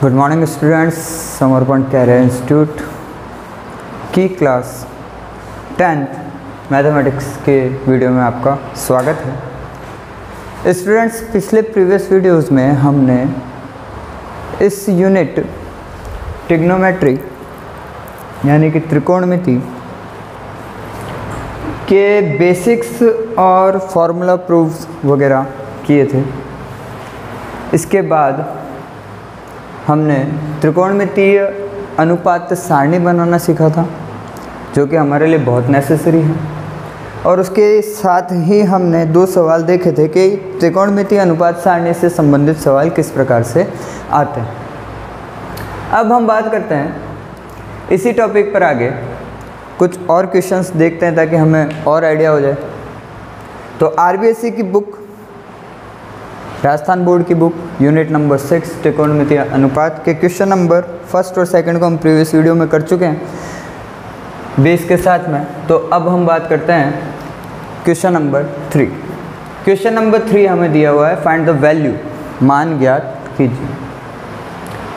Good morning students, समर्पण career institute की class 10th mathematics के वीडियो में आपका स्वागत है। स्टूडेंट्स, पिछले प्रीवियस वीडियोस में हमने इस यूनिट ट्रिग्नोमेट्री यानी कि त्रिकोणमिति के बेसिक्स और फॉर्मूला प्रूफ्स वगैरह किए थे। इसके बाद हमने त्रिकोणमितीय अनुपात सारणी बनाना सीखा था, जो कि हमारे लिए बहुत नेसेसरी है। और उसके साथ ही हमने दो सवाल देखे थे कि त्रिकोणमितीय अनुपात सारणी से संबंधित सवाल किस प्रकार से आते हैं। अब हम बात करते हैं इसी टॉपिक पर आगे कुछ और क्वेश्चंस देखते हैं ताकि हमें और आइडिया हो जाए। तो आरबीएससी की बुक, राजस्थान बोर्ड की बुक, यूनिट नंबर 6 त्रिकोणमितीय अनुपात के क्वेश्चन नंबर 1 और 2 को हम प्रीवियस वीडियो में कर चुके हैं बेस के साथ में। तो अब हम बात करते हैं क्वेश्चन नंबर 3। क्वेश्चन नंबर 3 हमें दिया हुआ है, फाइंड द वैल्यू, मान ज्ञात कीजिए।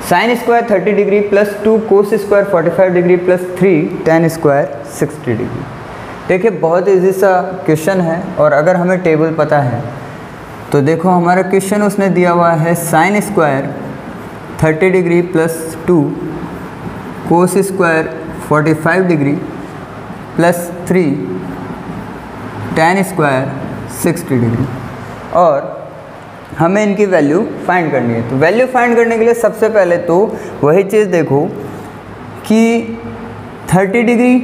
साइन स्क्वायर 30 डिग्री प्लस 2 कोस square 45 degree plus 3 ten square 60 degree. देखिए, बहुत ईजी सा क्वेश्चन है और अगर हमें टेबल पता है तो देखो हमारा क्वेश्चन उसने दिया हुआ है साइन स्क्वायर 30 डिग्री प्लस 2 कोस square 45 degree plus 3 ten square 60 degree, और हमें इनकी वैल्यू फाइंड करनी है। तो वैल्यू फाइंड करने के लिए सबसे पहले तो वही चीज़ देखो कि 30 डिग्री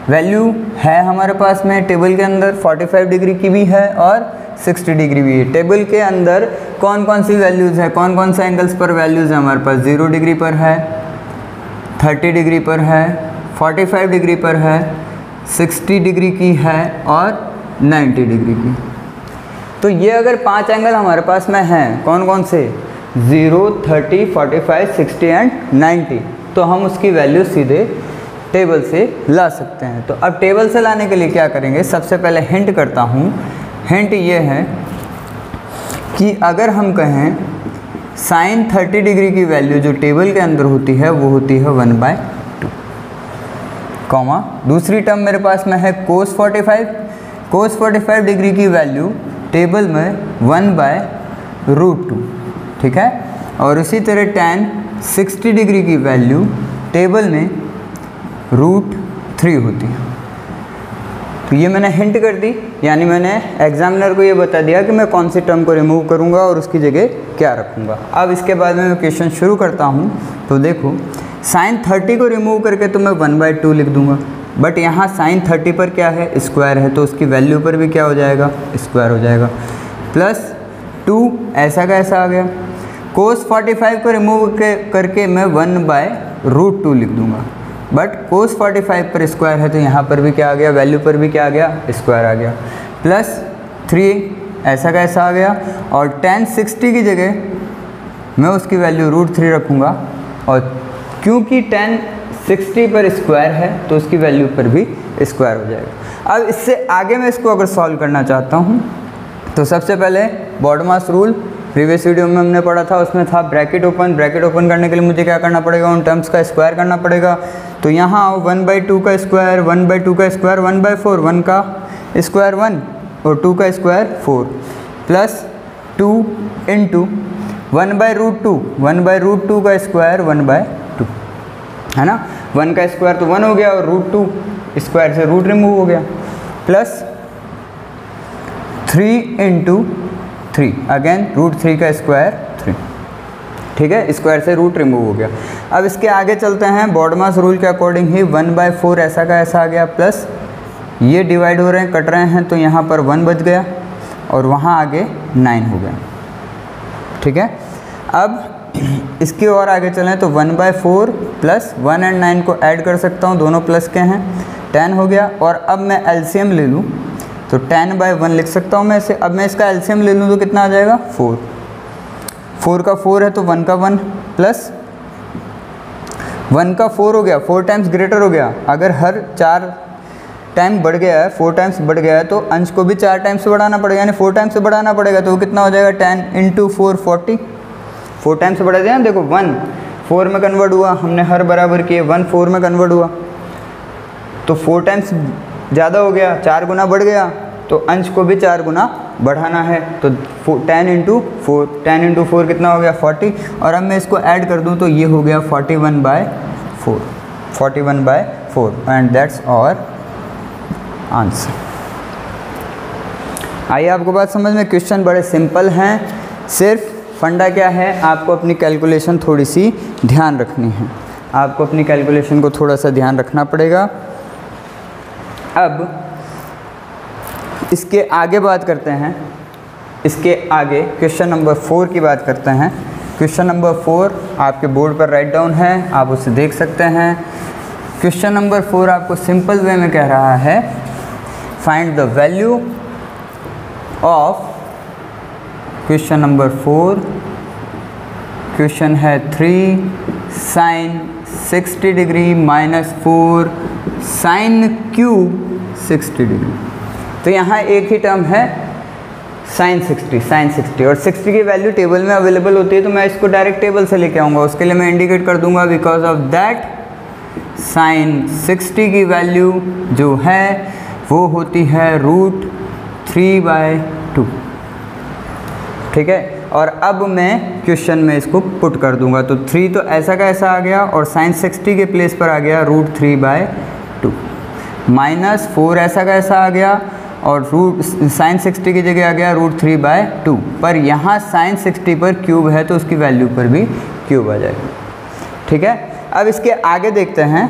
वैल्यू है हमारे पास में टेबल के अंदर, 45 डिग्री की भी है और 60 डिग्री भी है। टेबल के अंदर कौन कौन सी वैल्यूज़ है, कौन कौन से एंगल्स पर वैल्यूज़ है हमारे पास? 0 डिग्री पर है, 30 डिग्री पर है, 45 डिग्री पर है, 60 डिग्री की है और 90 डिग्री की। तो ये अगर 5 एंगल हमारे पास में हैं, कौन कौन से? 0, 30, 45, 60 एंड 90, तो हम उसकी वैल्यू सीधे टेबल से ला सकते हैं। तो अब टेबल से लाने के लिए क्या करेंगे? सबसे पहले हिंट करता हूँ। हिंट ये है कि अगर हम कहें साइन 30 डिग्री की वैल्यू जो टेबल के अंदर होती है वो होती है 1/2, कॉमा दूसरी टर्म मेरे पास में है कोस 45। कोस 45 डिग्री की वैल्यू टेबल में 1/√2, ठीक है। और इसी तरह टेन 60 डिग्री की वैल्यू टेबल में √3 होती है। तो ये मैंने हिंट कर दी, यानी मैंने एग्जामिनर को ये बता दिया कि मैं कौन सी टर्म को रिमूव करूँगा और उसकी जगह क्या रखूँगा। अब इसके बाद में मैं क्वेश्चन शुरू करता हूँ। तो देखो, साइन 30 को रिमूव करके तो मैं 1/2 लिख दूँगा, बट यहाँ साइन 30 पर क्या है? स्क्वायर है, तो उसकी वैल्यू पर भी क्या हो जाएगा? स्क्वायर हो जाएगा। प्लस 2 ऐसा का ऐसा आ गया। कोस 45 को रिमूव करके मैं 1/√2 लिख दूँगा, बट कोस 45 पर स्क्वायर है तो यहाँ पर भी क्या आ गया? वैल्यू पर भी क्या आ गया? स्क्वायर आ गया। प्लस 3 ऐसा का ऐसा आ गया, और टेन 60 की जगह मैं उसकी वैल्यू √3 रखूँगा, और क्योंकि टेन 60 पर स्क्वायर है तो उसकी वैल्यू पर भी स्क्वायर हो जाएगा। अब इससे आगे मैं इसको अगर सॉल्व करना चाहता हूँ तो सबसे पहले बॉडमास रूल प्रीवियस वीडियो में हमने पढ़ा था, उसमें था ब्रैकेट ओपन। ब्रैकेट ओपन करने के लिए मुझे क्या करना पड़ेगा? उन टर्म्स का स्क्वायर करना पड़ेगा। तो यहाँ 1/2 का स्क्वायर, 1/2 का स्क्वायर 1/4, 1 का स्क्वायर 1 और 2 का स्क्वायर 4, प्लस 2 इंटू 1/√2, 1/√2 का स्क्वायर 1/2, है ना। 1 का स्क्वायर तो 1 हो गया और √2 स्क्वायर से रूट रिमूव हो गया, प्लस 3 इंटू 3, अगेन √3 का स्क्वायर 3, ठीक है। स्क्वायर से रूट रिमूव हो गया। अब इसके आगे चलते हैं। बॉडमास रूल के अकॉर्डिंग ही 1/4 ऐसा का ऐसा आ गया, प्लस ये डिवाइड हो रहे हैं, कट रहे हैं, तो यहाँ पर 1 बच गया और वहाँ आगे 9 हो गया, ठीक है। अब इसके और आगे चलें तो 1/4 प्लस 1 और 9 को ऐड कर सकता हूँ, दोनों प्लस के हैं, 10 हो गया। और अब मैं एलसीएम ले लूँ तो 10/1 लिख सकता हूँ मैं इसे। अब मैं इसका एलसीएम ले लूँ तो कितना आ जाएगा? 4। 4 का 4 है तो 1 का 1 प्लस 1 का 4 हो गया, 4 टाइम्स ग्रेटर हो गया। अगर हर 4 टाइम बढ़ गया है, 4 टाइम्स बढ़ गया है, तो अंश को भी 4 टाइम्स से बढ़ाना पड़ेगा, यानी 4 टाइम्स से बढ़ाना पड़ेगा। तो वो कितना हो जाएगा? 10 × 4 40, 4 टाइम्स से बढ़ा दिया ना, देखो 1 4 में कन्वर्ट हुआ, हमने हर बराबर किए, 1 4 में कन्वर्ट हुआ तो 4 टाइम्स ज़्यादा हो गया, 4 गुना बढ़ गया, तो अंश को भी 4 गुना बढ़ाना है। तो 10 इंटू 4 कितना हो गया 40, और अब मैं इसको ऐड कर दूं तो ये हो गया 41/4 एंड दैट्स आवर आंसर। आइए आपको बात समझ में, क्वेश्चन बड़े सिंपल हैं, सिर्फ फंडा क्या है, आपको अपनी कैलकुलेशन थोड़ी सी ध्यान रखनी है, आपको अपनी कैलकुलेशन को थोड़ा सा ध्यान रखना पड़ेगा। अब इसके आगे बात करते हैं, इसके आगे क्वेश्चन नंबर 4 की बात करते हैं। क्वेश्चन नंबर 4 आपके बोर्ड पर राइट डाउन है, आप उसे देख सकते हैं। क्वेश्चन नंबर 4 आपको सिंपल वे में कह रहा है find the value of, question number 4 question है 3 sin 60 degree minus 4 sin cube 60 degree. तो यहाँ एक ही टर्म है sin 60 और 60 की वैल्यू टेबल में अवेलेबल होती है, तो मैं इसको डायरेक्ट टेबल से लेके आऊँगा। उसके लिए मैं इंडिकेट कर दूंगा बिकॉज ऑफ दैट sin 60 की वैल्यू जो है वो होती है √3/2, ठीक है। और अब मैं क्वेश्चन में इसको पुट कर दूंगा, तो 3 तो ऐसा का ऐसा आ गया और sin 60 के प्लेस पर आ गया √3/2, माइनस 4 ऐसा का ऐसा आ गया और sin 60 की जगह आ गया √3/2, पर यहाँ sin 60 पर क्यूब है तो उसकी वैल्यू पर भी क्यूब आ जाएगा, ठीक है। अब इसके आगे देखते हैं,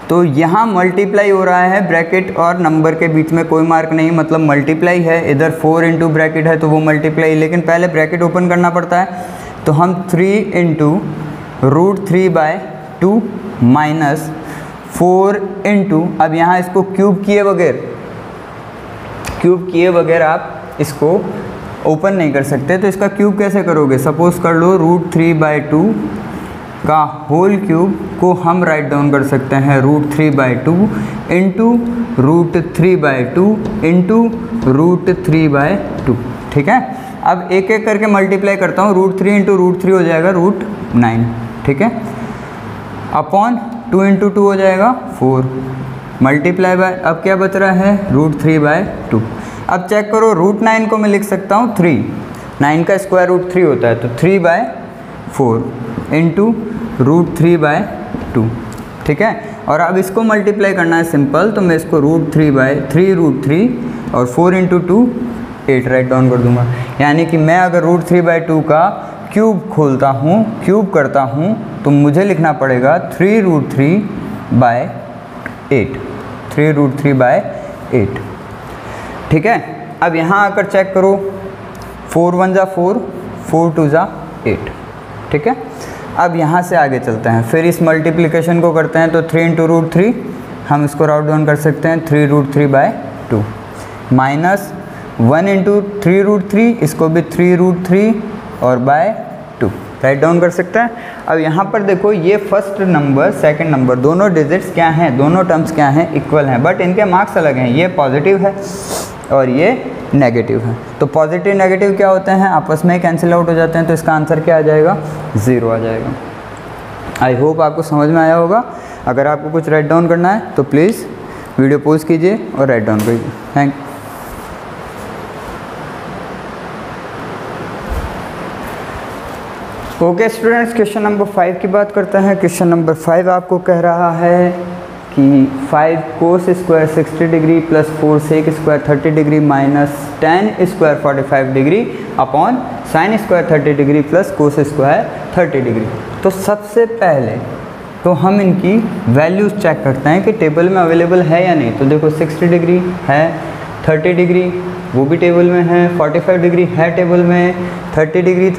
तो यहाँ मल्टीप्लाई हो रहा है, ब्रैकेट और नंबर के बीच में कोई मार्क नहीं, मतलब मल्टीप्लाई है, इधर 4 इंटू ब्रैकेट है तो वो मल्टीप्लाई, लेकिन पहले ब्रैकेट ओपन करना पड़ता है। तो हम 3 इंटू √3/2 माइनस 4 इंटू, अब यहाँ इसको क्यूब किए बगैर आप इसको ओपन नहीं कर सकते, तो इसका क्यूब कैसे करोगे, सपोज कर लो √3/2 का होल क्यूब को हम राइट डाउन कर सकते हैं √3/2 इंटू √3/2 इंटू √3/2, ठीक है। अब एक एक करके मल्टीप्लाई करता हूँ, √3 इंटू √3 हो जाएगा √9, ठीक है, अपॉन 2 इंटू 2 हो जाएगा 4, मल्टीप्लाई बाय, अब क्या बच रहा है √3/2। अब चेक करो, √9 को मैं लिख सकता हूँ 3, 9 का स्क्वायर रूट 3 होता है, तो 3/4 इंटू √3/2, ठीक है। और अब इसको मल्टीप्लाई करना है सिंपल, तो मैं इसको √3/3 और 4 इंटू 2 8 राइट डाउन कर दूंगा। यानी कि मैं अगर √3/2 का क्यूब खोलता हूँ, क्यूब करता हूँ, तो मुझे लिखना पड़ेगा 3√3/8, ठीक है। अब यहाँ आकर चेक करो, 4 1 जा 4, 4 2 जा 8, ठीक है। अब यहाँ से आगे चलते हैं, फिर इस मल्टीप्लिकेशन को करते हैं, तो 3 इंटू √3 हम इसको राउट डाउन कर सकते हैं 3√3/2 माइनस 1 इंटू 3√3, इसको भी 3√3 और /2 राइट डाउन कर सकते हैं। अब यहाँ पर देखो, ये फर्स्ट नंबर सेकंड नंबर दोनों डिजिट्स क्या हैं, दोनों टर्म्स क्या हैं, इक्वल हैं, बट इनके मार्क्स अलग हैं, ये पॉजिटिव है और ये नेगेटिव है। तो पॉजिटिव नेगेटिव क्या होते हैं, आपस में ही कैंसिल आउट हो जाते हैं, तो इसका आंसर क्या आ जाएगा 0 आ जाएगा। आई होप आपको समझ में आया होगा। अगर आपको कुछ राइट डाउन करना है तो प्लीज़ वीडियो पॉज कीजिए और राइट डाउन कीजिए। Thank you. Okay students, question number 5 की बात करते हैं। क्वेश्चन नंबर 5 आपको कह रहा है कि 5 cos square 60 degree plus 4 sec square 30 degree minus 10 square 45 degree upon sin square 30 degree plus cos square 30 degree. तो सबसे पहले तो हम इनकी वैल्यूज़ चेक करते हैं कि टेबल में अवेलेबल है या नहीं। तो देखो 60 डिग्री है, 30 डिग्री वो भी टेबल में है, 45 डिग्री है टेबल में, 30 डिग्री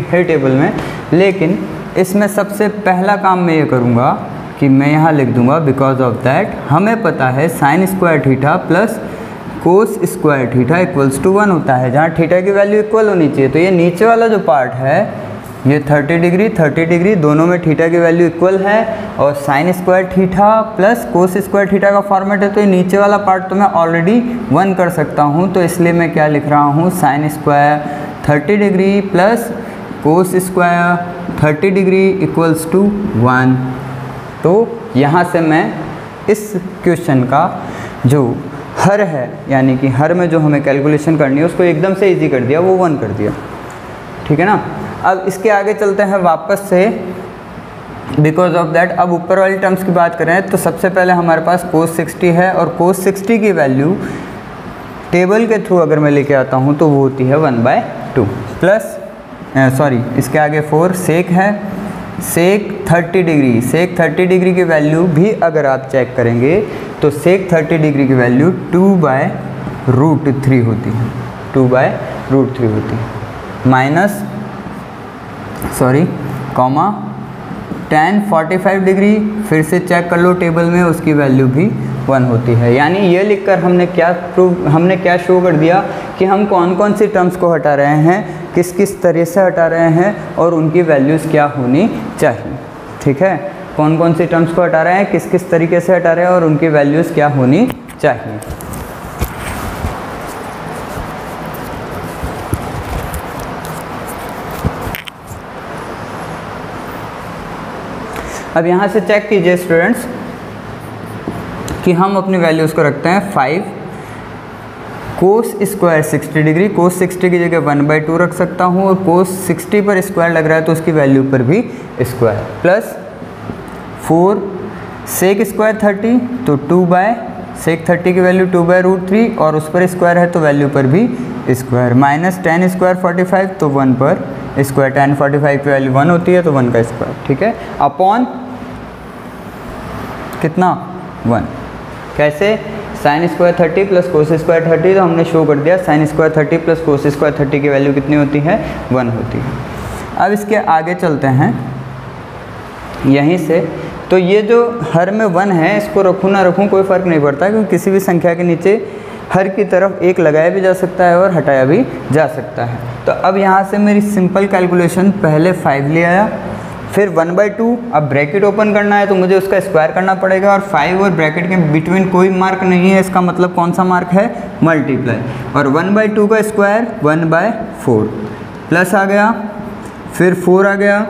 है टेबल में। लेकिन इसमें सबसे पहला काम मैं ये करूँगा कि मैं यहाँ लिख दूंगा बिकॉज ऑफ दैट हमें पता है sin square theta plus cos square theta equals to 1 होता है, जहाँ थीटा की वैल्यू इक्वल होनी चाहिए। तो ये नीचे वाला जो पार्ट है, ये 30 डिग्री दोनों में थीटा की वैल्यू इक्वल है, और sin square theta plus cos square theta का फॉर्मेट है, तो ये नीचे वाला पार्ट तो मैं ऑलरेडी 1 कर सकता हूँ। तो इसलिए मैं क्या लिख रहा हूँ, sin square 30 degree plus cos square 30 degree equals to 1। तो यहाँ से मैं इस क्वेश्चन का जो हर है, यानी कि हर में जो हमें कैलकुलेशन करनी है उसको एकदम से इजी कर दिया, वो 1 कर दिया। ठीक है ना। अब इसके आगे चलते हैं वापस से, बिकॉज ऑफ दैट अब ऊपर वाली टर्म्स की बात करें तो सबसे पहले हमारे पास कोस 60 है, और कोस 60 की वैल्यू टेबल के थ्रू अगर मैं लेके आता हूँ तो वो होती है 1/2 प्लस सॉरी इसके आगे 4 सेक है, सेक 30 डिग्री, सेक 30 डिग्री की वैल्यू भी अगर आप चेक करेंगे तो सेक 30 डिग्री की वैल्यू 2/√3 होती है, 2/√3 होती है, minus sorry comma tan 45 degree, फिर से चेक कर लो टेबल में, उसकी वैल्यू भी 1 होती है। यानी ये लिखकर हमने क्या शो कर दिया कि हम कौन कौन सी टर्म्स को हटा रहे हैं, किस किस तरह से हटा रहे हैं और उनकी वैल्यूज़ क्या होनी चाहिए। ठीक है, कौन कौन सी टर्म्स को हटा रहे हैं, किस किस तरीके से हटा रहे हैं और उनकी वैल्यूज़ क्या होनी चाहिए। अब यहाँ से चेक कीजिए स्टूडेंट्स कि हम अपनी वैल्यूज़ को रखते हैं 5 कोस स्क्वायर 60 डिग्री, कोस 60 की जगह 1/2 रख सकता हूँ, और कोस 60 पर स्क्वायर लग रहा है तो उसकी वैल्यू पर भी स्क्वायर, प्लस 4 सेक स्क्वायर 30 तो 2/सेक 30 की वैल्यू 2/√3 और उस पर स्क्वायर है तो वैल्यू पर भी स्क्वायर, माइनस tan स्क्वायर 45 तो 1 पर स्क्वायर, tan 45 की वैल्यू 1 होती है तो 1 का स्क्वायर। ठीक है, अपॉन कितना 1, कैसे sign square 30 plus cos square 30, तो हमने शो कर दिया sign square 30 plus cos square 30 की वैल्यू कितनी होती है 1 होती है। अब इसके आगे चलते हैं यहीं से, तो ये जो हर में 1 है इसको रखूँ ना रखूँ कोई फ़र्क नहीं पड़ता, क्योंकि किसी भी संख्या के नीचे हर की तरफ एक लगाया भी जा सकता है और हटाया भी जा सकता है। तो अब यहाँ से मेरी सिंपल कैलकुलेशन, पहले 5 ले आया, फिर 1/2, अब ब्रैकेट ओपन करना है तो मुझे उसका स्क्वायर करना पड़ेगा, और 5 और ब्रैकेट के बिटवीन कोई मार्क नहीं है, इसका मतलब कौन सा मार्क है, मल्टीप्लाई, और 1/2 का स्क्वायर 1/4 प्लस आ गया, फिर 4 आ गया,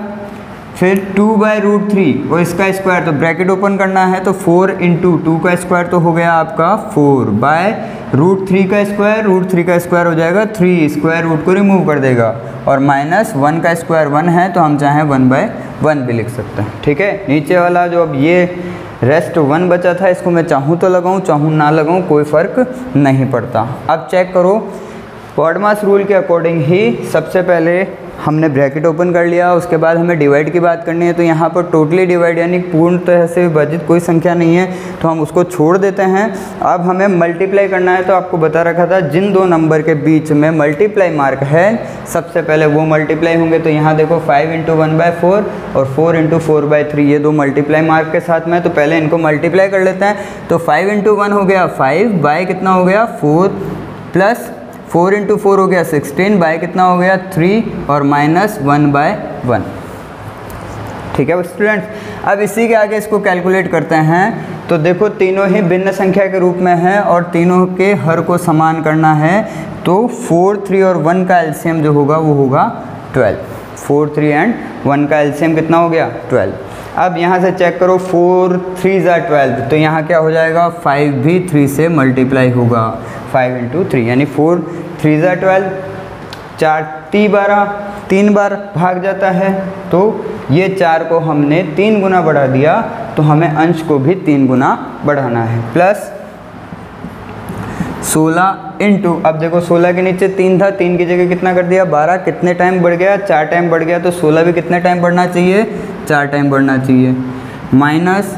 फिर 2/√3 और इसका स्क्वायर, तो ब्रैकेट ओपन करना है तो 4 × 2 का स्क्वायर तो हो गया आपका 4/√3 का स्क्वायर, √3 का स्क्वायर हो जाएगा 3, स्क्वायर रूट को रिमूव कर देगा, और माइनस 1 का स्क्वायर 1 है तो हम चाहें 1/1 भी लिख सकते हैं। ठीक है, नीचे वाला जो अब ये रेस्ट 1 बचा था इसको मैं चाहूँ तो लगाऊँ, चाहूँ ना लगाऊँ, कोई फ़र्क नहीं पड़ता। अब चेक करो, पॉडमास रूल के अकॉर्डिंग ही सबसे पहले हमने ब्रैकेट ओपन कर लिया, उसके बाद हमें डिवाइड की बात करनी है, तो यहाँ पर टोटली डिवाइड यानी पूर्ण तरह से विभाजित कोई संख्या नहीं है तो हम उसको छोड़ देते हैं। अब हमें मल्टीप्लाई करना है, तो आपको बता रखा था जिन दो नंबर के बीच में मल्टीप्लाई मार्क है सबसे पहले वो मल्टीप्लाई होंगे। तो यहाँ देखो 5 × 1/4 और 4 × 4/3, ये दो मल्टीप्लाई मार्क के साथ में, तो पहले इनको मल्टीप्लाई कर लेते हैं। तो 5 × 1 हो गया 5, बाय कितना हो गया 4, प्लस 4 × 4 हो गया 16, बाय कितना हो गया 3, और माइनस 1/1। ठीक है स्टूडेंट्स, अब इसी के आगे इसको कैलकुलेट करते हैं। तो देखो तीनों ही भिन्न संख्या के रूप में है और तीनों के हर को समान करना है, तो 4, 3 और 1 का एलसीएम जो होगा वो होगा 12। 4, 3 एंड 1 का एलसीएम कितना हो गया 12। अब यहाँ से चेक करो 4, 3 = 12, तो यहाँ क्या हो जाएगा 5 भी 3 से मल्टीप्लाई होगा, 5 × 3 यानी 4, 3 = 12, 4, 12 3 बार भाग जाता है, तो ये 4 को हमने 3 गुना बढ़ा दिया, तो हमें अंश को भी 3 गुना बढ़ाना है, प्लस 16 × अब देखो 16 के नीचे 3 था, 3 की जगह कितना कर दिया 12, कितने टाइम बढ़ गया 4 टाइम बढ़ गया, तो 16 भी कितने टाइम बढ़ना चाहिए 4 टाइम बढ़ना चाहिए, माइनस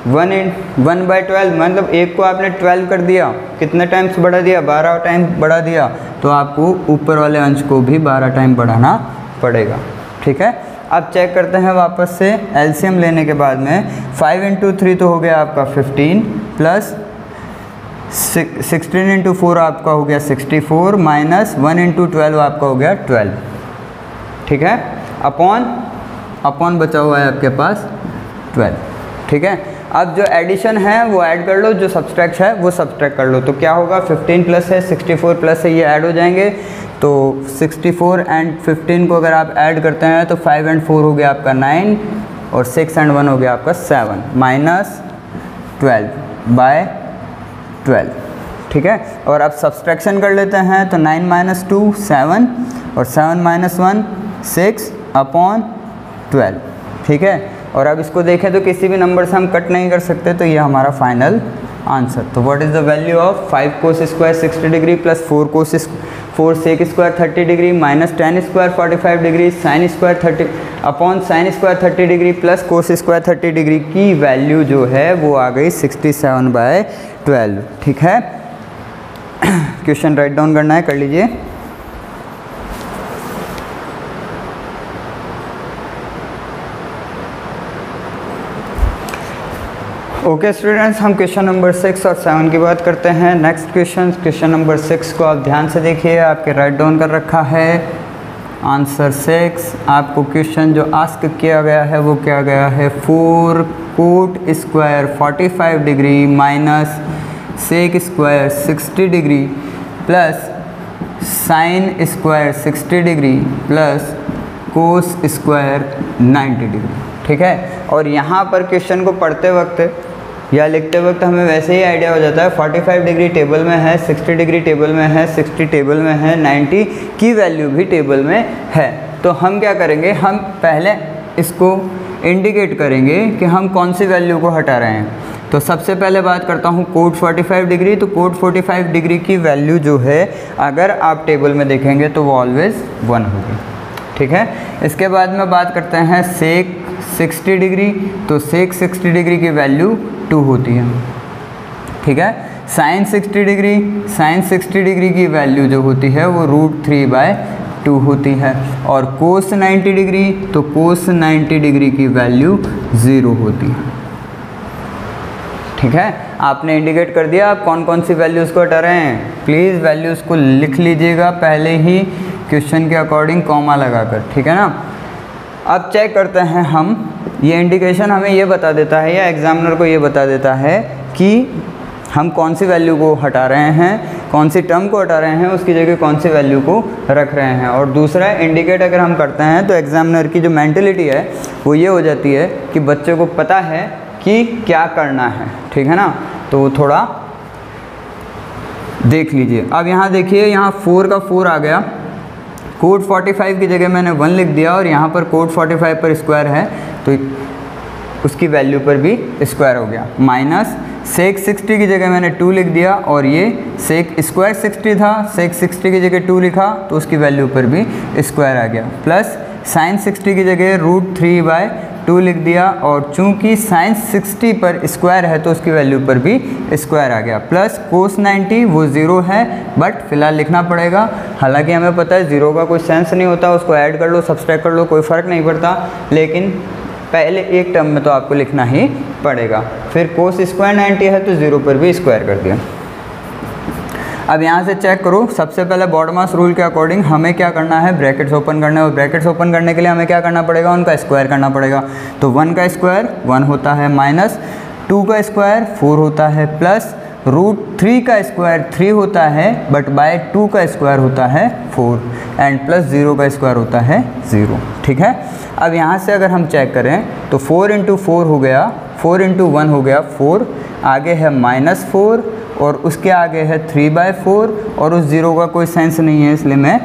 1/12 मतलब 1 को आपने 12 कर दिया, कितने टाइम्स बढ़ा दिया 12 टाइम बढ़ा दिया, तो आपको ऊपर वाले अंश को भी 12 टाइम बढ़ाना पड़ेगा। ठीक है, अब चेक करते हैं वापस से एलसीएम लेने के बाद में 5 × 3 तो हो गया आपका 15, प्लस 16 × 4 आपका हो गया 64, माइनस 1 × 12 आपका हो गया 12। ठीक है, अपॉन बचा हुआ है आपके पास 12। ठीक है, अब जो एडिशन है वो ऐड कर लो, जो सब्सट्रैक्ट है वो सब्सट्रैक्ट कर लो। तो क्या होगा, 15 प्लस है 64 प्लस है, ये ऐड हो जाएंगे। तो 64 एंड 15 को अगर आप ऐड करते हैं तो 5 एंड 4 हो गया आपका 9 और 6 एंड 1 हो गया आपका 7 माइनस 12/12। ठीक है, और अब सब्सट्रैक्शन कर लेते हैं तो 9 माइनस 2 7 और 7 माइनस 1 6/12। ठीक है, और अब इसको देखें तो किसी भी नंबर से हम कट नहीं कर सकते, तो ये हमारा फाइनल आंसर। तो what is the value of 5 cos square 60 degree plus 4 sec square 30 degree minus 10 square 45 degree sine square 30 upon sine square 30 degree plus cos square 30 degree की वैल्यू जो है वो आ गई 67/12। ठीक है, क्वेश्चन राइट डाउन करना है, कर लीजिए। ओके स्टूडेंट्स, हम क्वेश्चन नंबर 6 और 7 की बात करते हैं। नेक्स्ट क्वेश्चन नंबर 6 को आप ध्यान से देखिए, आपके राइट डाउन कर रखा है आंसर 6। आपको क्वेश्चन जो आस्क किया गया है वो किया गया है 4 cot square 45 degree minus sec square 60 degree plus sine square 60 degree plus cos square 90 degree. ठीक है, और यहाँ पर क्वेश्चन को पढ़ते वक्त या लिखते वक्त हमें वैसे ही आइडिया हो जाता है 45 डिग्री टेबल में है, 60 डिग्री टेबल में है, 60 टेबल में है, 90 की वैल्यू भी टेबल में है। तो हम क्या करेंगे, हम पहले इसको इंडिकेट करेंगे कि हम कौन सी वैल्यू को हटा रहे हैं। तो सबसे पहले बात करता हूँ कोट 45 डिग्री। तो कोट 45 डिग्री की वैल्यू जो है अगर आप टेबल में देखेंगे तो वो ऑलवेज 1 होगी। ठीक है, इसके बाद में बात करते हैं सेक 60 डिग्री। तो सेक 60 डिग्री की वैल्यू 2 होती है। ठीक है, साइन 60 डिग्री की वैल्यू जो होती है वो √3/2 होती है। और कोस 90 डिग्री, तो कोस 90 डिग्री की वैल्यू 0 होती है। ठीक है, आपने इंडिकेट कर दिया आप कौन कौन सी वैल्यूज़ को हटा रहे हैं। प्लीज़ वैल्यूज़ को लिख लीजिएगा पहले ही क्वेश्चन के अकॉर्डिंग कॉमा लगाकर। ठीक है ना, अब चेक करते हैं हम। ये इंडिकेशन हमें ये बता देता है या एग्जामिनर को ये बता देता है कि हम कौन सी वैल्यू को हटा रहे हैं, कौन सी टर्म को हटा रहे हैं, उसकी जगह कौन सी वैल्यू को रख रहे हैं। और दूसरा इंडिकेट अगर हम करते हैं तो एग्जामिनर की जो मेंटलिटी है वो ये हो जाती है कि बच्चे को पता है कि क्या करना है। ठीक है ना, तो वो थोड़ा देख लीजिए। अब यहाँ देखिए, यहाँ 4 का 4 आ गया, कोट 45 की जगह मैंने 1 लिख दिया और यहाँ पर कोट 45 पर स्क्वायर है तो उसकी वैल्यू पर भी स्क्वायर हो गया। माइनस सेक 60 की जगह मैंने 2 लिख दिया और ये सेक स्क्वायर 60 था, सेक 60 की जगह 2 लिखा तो उसकी वैल्यू पर भी स्क्वायर आ गया। प्लस साइन 60 की जगह √3/2 लिख दिया और चूंकि साइन 60 पर स्क्वायर है तो उसकी वैल्यू पर भी स्क्वायर आ गया। प्लस कोस 90 वो 0 है बट फिलहाल लिखना पड़ेगा। हालांकि हमें पता है 0 का कोई सेंस नहीं होता, उसको ऐड कर लो सब्सट्रैक्ट कर लो कोई फ़र्क नहीं पड़ता, लेकिन पहले एक टर्म में तो आपको लिखना ही पड़ेगा। फिर कोस स्क्वायर 90 है तो 0 पर भी स्क्वायर कर दिया। अब यहाँ से चेक करो, सबसे पहले बॉडमास रूल के अकॉर्डिंग हमें क्या करना है, ब्रैकेट्स ओपन करने हैं और ब्रैकेट्स ओपन करने के लिए हमें क्या करना पड़ेगा, उनका स्क्वायर करना पड़ेगा। तो 1 का स्क्वायर 1 होता है, माइनस 2 का स्क्वायर 4 होता है, प्लस √3 का स्क्वायर 3 होता है बट बाय 2 का स्क्वायर होता है 4 एंड प्लस 0 का स्क्वायर होता है 0। ठीक है, अब यहाँ से अगर हम चेक करें तो 4 × 4 हो गया, 4 × 1 हो गया 4, आगे है -4 और उसके आगे है 3/4 और उस 0 का कोई सेंस नहीं है इसलिए मैं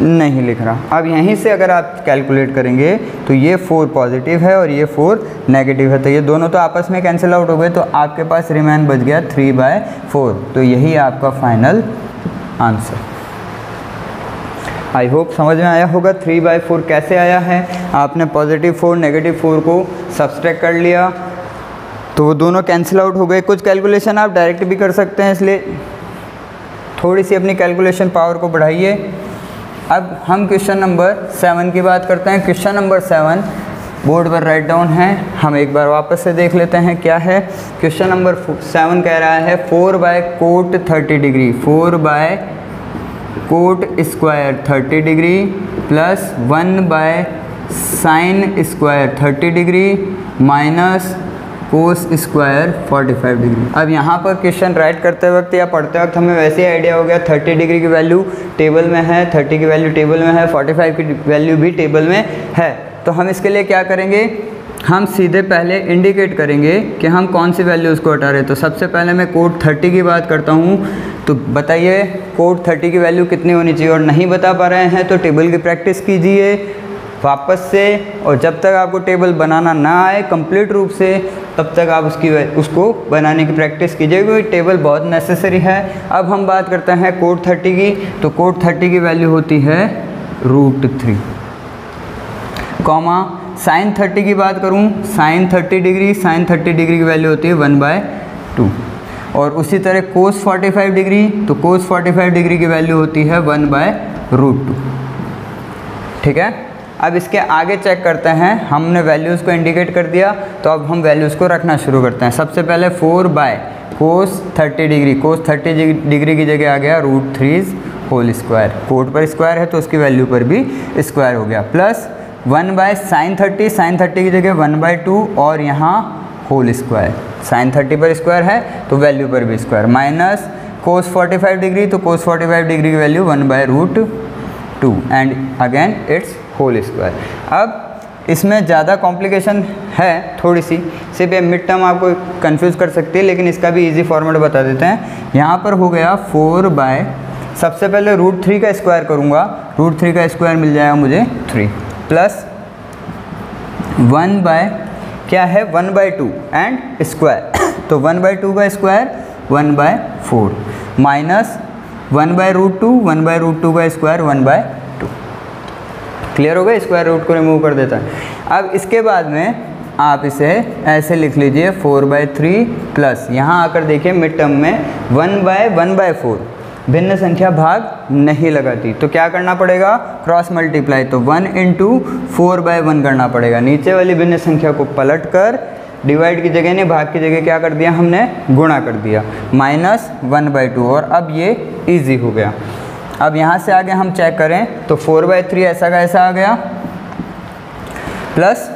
नहीं लिख रहा। अब यहीं से अगर आप कैलकुलेट करेंगे तो ये 4 पॉजिटिव है और ये 4 नेगेटिव है, तो ये दोनों तो आपस में कैंसिल आउट हो गए, तो आपके पास रिमेन बच गया 3/4। तो यही आपका फाइनल आंसर। आई होप समझ में आया होगा 3/4 कैसे आया है। आपने +4 -4 को सब्सट्रैक्ट कर लिया तो वो दोनों कैंसिल आउट हो गए। कुछ कैलकुलेशन आप डायरेक्ट भी कर सकते हैं, इसलिए थोड़ी सी अपनी कैलकुलेशन पावर को बढ़ाइए। अब हम क्वेश्चन नंबर 7 की बात करते हैं। क्वेश्चन नंबर 7 बोर्ड पर राइट डाउन है, हम एक बार वापस से देख लेते हैं क्या है। क्वेश्चन नंबर 7 कह रहा है 4/कोट 30 डिग्री, 4/कोट स्क्वायर 30 डिग्री प्लस 1/साइन square 30 degree minus cos square 45 degree. अब यहाँ पर क्वेश्चन राइट करते वक्त या पढ़ते वक्त हमें वैसे ही आइडिया हो गया 30 डिग्री की वैल्यू टेबल में है, 30 की वैल्यू टेबल में है, 45 की वैल्यू भी टेबल में है। तो हम इसके लिए क्या करेंगे, हम सीधे पहले इंडिकेट करेंगे कि हम कौन सी वैल्यूज़ को हटा रहे हैं। तो सबसे पहले मैं कोड 30 की बात करता हूँ। तो बताइए कोड 30 की वैल्यू कितनी होनी चाहिए, और नहीं बता पा रहे हैं तो टेबल की प्रैक्टिस कीजिए वापस से, और जब तक आपको टेबल बनाना ना आए कंप्लीट रूप से तब तक आप उसको बनाने की प्रैक्टिस कीजिए, क्योंकि टेबल बहुत नेसेसरी है। अब हम बात करते हैं कोड 30 की। तो कोड 30 की वैल्यू होती है √3, कॉमा साइन 30 की बात करूं, साइन 30 डिग्री, साइन 30 डिग्री की वैल्यू होती है 1/2, और उसी तरह कोस 45 डिग्री, तो कोस 45 डिग्री की वैल्यू होती है 1/√2। ठीक है, अब इसके आगे चेक करते हैं। हमने वैल्यूज़ को इंडिकेट कर दिया, तो अब हम वैल्यूज़ को रखना शुरू करते हैं। सबसे पहले 4/कोस 30 डिग्री, कोस 30 डिग्री की जगह आ गया √3 होल स्क्वायर, कोड पर स्क्वायर है तो उसकी वैल्यू पर भी स्क्वायर हो गया, प्लस 1/साइन 30, साइन 30 की जगह 1/2 और यहाँ होल स्क्वायर, साइन 30 पर स्क्वायर है तो वैल्यू पर भी स्क्वायर, माइनस कोस 45 डिग्री, तो कोस 45 डिग्री की value 1/√2 and again it's whole square. अब इसमें ज़्यादा कॉम्प्लिकेशन है थोड़ी सी, सिर्फ ये मिड टर्म आपको कंफ्यूज कर सकती है, लेकिन इसका भी इजी फॉर्मेट बता देते हैं। यहाँ पर हो गया 4/, सबसे पहले √3 का स्क्वायर करूँगा, √3 का स्क्वायर मिल जाएगा मुझे 3, प्लस 1/ क्या है 1/2 एंड स्क्वायर, तो 1/2 का स्क्वायर 1/4, माइनस 1/√2, 1/√2 का स्क्वायर 1/2। क्लियर हो गया, स्क्वायर रूट को रिमूव कर देता है। अब इसके बाद में आप इसे ऐसे लिख लीजिए 4/3 प्लस यहाँ आकर देखिए मिड टर्म में 1/1/4 भिन्न संख्या भाग नहीं लगाती, तो क्या करना पड़ेगा, क्रॉस मल्टीप्लाई, तो 1 × 4/1 करना पड़ेगा। नीचे वाली भिन्न संख्या को पलट कर डिवाइड की जगह नहीं भाग की जगह क्या कर दिया हमने, गुणा कर दिया, माइनस 1/2, और अब ये ईजी हो गया। अब यहाँ से आगे हम चेक करें तो 4/3 ऐसा का ऐसा आ गया, प्लस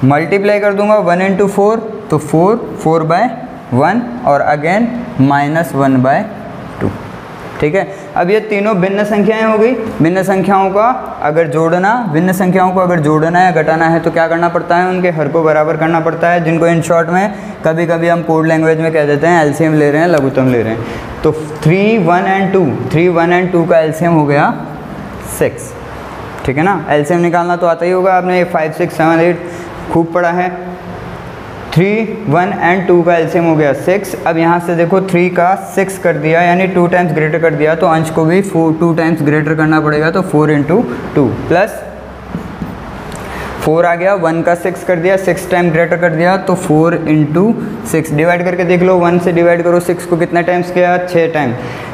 मल्टीप्लाई कर दूंगा 1 × 4, तो 4/1 और अगेन माइनस 1/2। ठीक है, अब ये तीनों भिन्न संख्याएं हो गई। भिन्न संख्याओं का अगर जोड़ना, भिन्न संख्याओं को अगर जोड़ना या घटाना है तो क्या करना पड़ता है, उनके हर को बराबर करना पड़ता है, जिनको इन शॉर्ट में कभी कभी हम कोड लैंग्वेज में कह देते हैं एलसीएम ले रहे हैं, लघुत्तम ले रहे हैं। तो 3, 1 एंड 2, 3, 1 एंड 2 का एलसीएम हो गया 6। ठीक है ना, एलसीएम निकालना तो आता ही होगा, आपने 5, 6, 7, 8 खूब पढ़ा है। 3, 1 एंड 2 का एलसीएम हो गया 6। अब यहाँ से देखो 3 का 6 कर दिया, यानी 2 टाइम्स ग्रेटर कर दिया, तो अंश को भी 2 टाइम्स ग्रेटर करना पड़ेगा, तो 4 × 2 प्लस 4 आ गया, 1 का 6 कर दिया, 6 टाइम ग्रेटर कर दिया, तो 4 × 6 डिवाइड करके देख लो, 1 से डिवाइड करो 6 को, कितना टाइम्स गया, 6 टाइम,